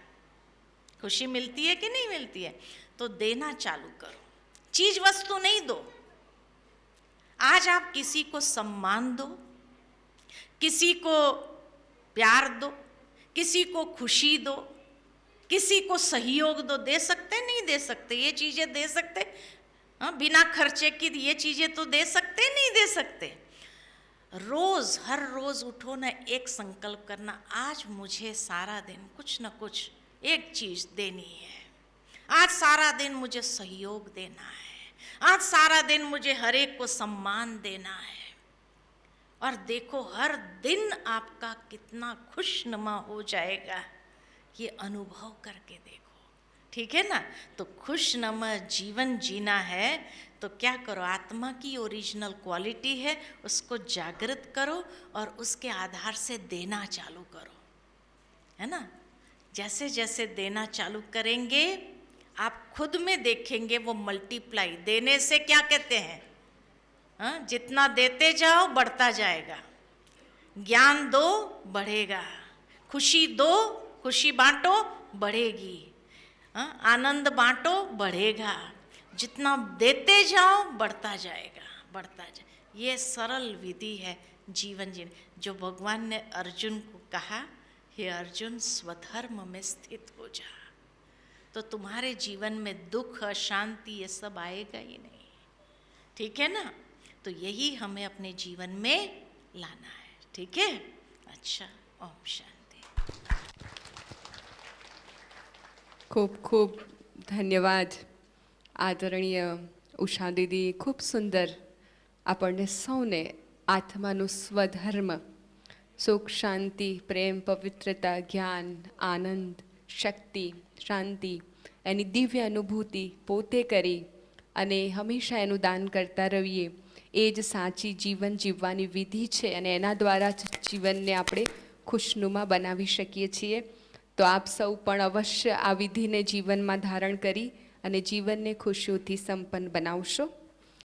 खुशी मिलती है कि नहीं मिलती है? तो देना चालू करो, चीज वस्तु नहीं दो। आज आप किसी को सम्मान दो, किसी को प्यार दो, किसी को खुशी दो, किसी को सहयोग दो। दे सकते नहीं दे सकते? ये चीजें दे सकते? हाँ, बिना खर्चे की ये चीजें तो दे सकते नहीं दे सकते? रोज, हर रोज उठो ना, एक संकल्प करना, आज मुझे सारा दिन कुछ ना कुछ एक चीज देनी है। आज सारा दिन मुझे सहयोग देना है, आज सारा दिन मुझे हर एक को सम्मान देना है। और देखो हर दिन आपका कितना खुशनुमा हो जाएगा, ये अनुभव करके देखो, ठीक है ना? तो खुशनुमा जीवन जीना है तो क्या करो, आत्मा की ओरिजिनल क्वालिटी है, उसको जागृत करो और उसके आधार से देना चालू करो, है ना? जैसे जैसे देना चालू करेंगे आप खुद में देखेंगे वो मल्टीप्लाई। देने से क्या कहते हैं? हाँ, जितना देते जाओ बढ़ता जाएगा। ज्ञान दो बढ़ेगा, खुशी दो, खुशी बांटो बढ़ेगी, हाँ, आनंद बांटो बढ़ेगा। जितना देते जाओ बढ़ता जाएगा, बढ़ता जाए। ये सरल विधि है जीवन जीने, जो भगवान ने अर्जुन को कहा, हे अर्जुन स्वधर्म में स्थित हो जा, तो तुम्हारे जीवन में दुख, अशांति ये सब आएगा ही नहीं, ठीक है ना? तो यही हमें अपने जीवन में लाना है, ठीक है? अच्छा, ओम शांति। ખૂબ ખૂબ ધન્યવાદ આદરણીય ઉષા દીદી. ખૂબ સુંદર આપણને સૌને આત્માનું સ્વધર્મ, સુખ, શાંતિ, પ્રેમ, પવિત્રતા, જ્ઞાન, આનંદ, શક્તિ, શાંતિ, એની દિવ્ય અનુભૂતિ પોતે કરી અને હંમેશા એનું દાન કરતા રહીએ, એ જ સાચી જીવન જીવવાની વિધિ છે અને એના દ્વારા જ જીવનને આપણે ખુશનુમા બનાવી શકીએ છીએ. તો આપ સૌ પણ અવશ્ય આ વિધિને જીવનમાં ધારણ કરી અને જીવનને ખુશીઓથી સંપન્ન બનાવશો.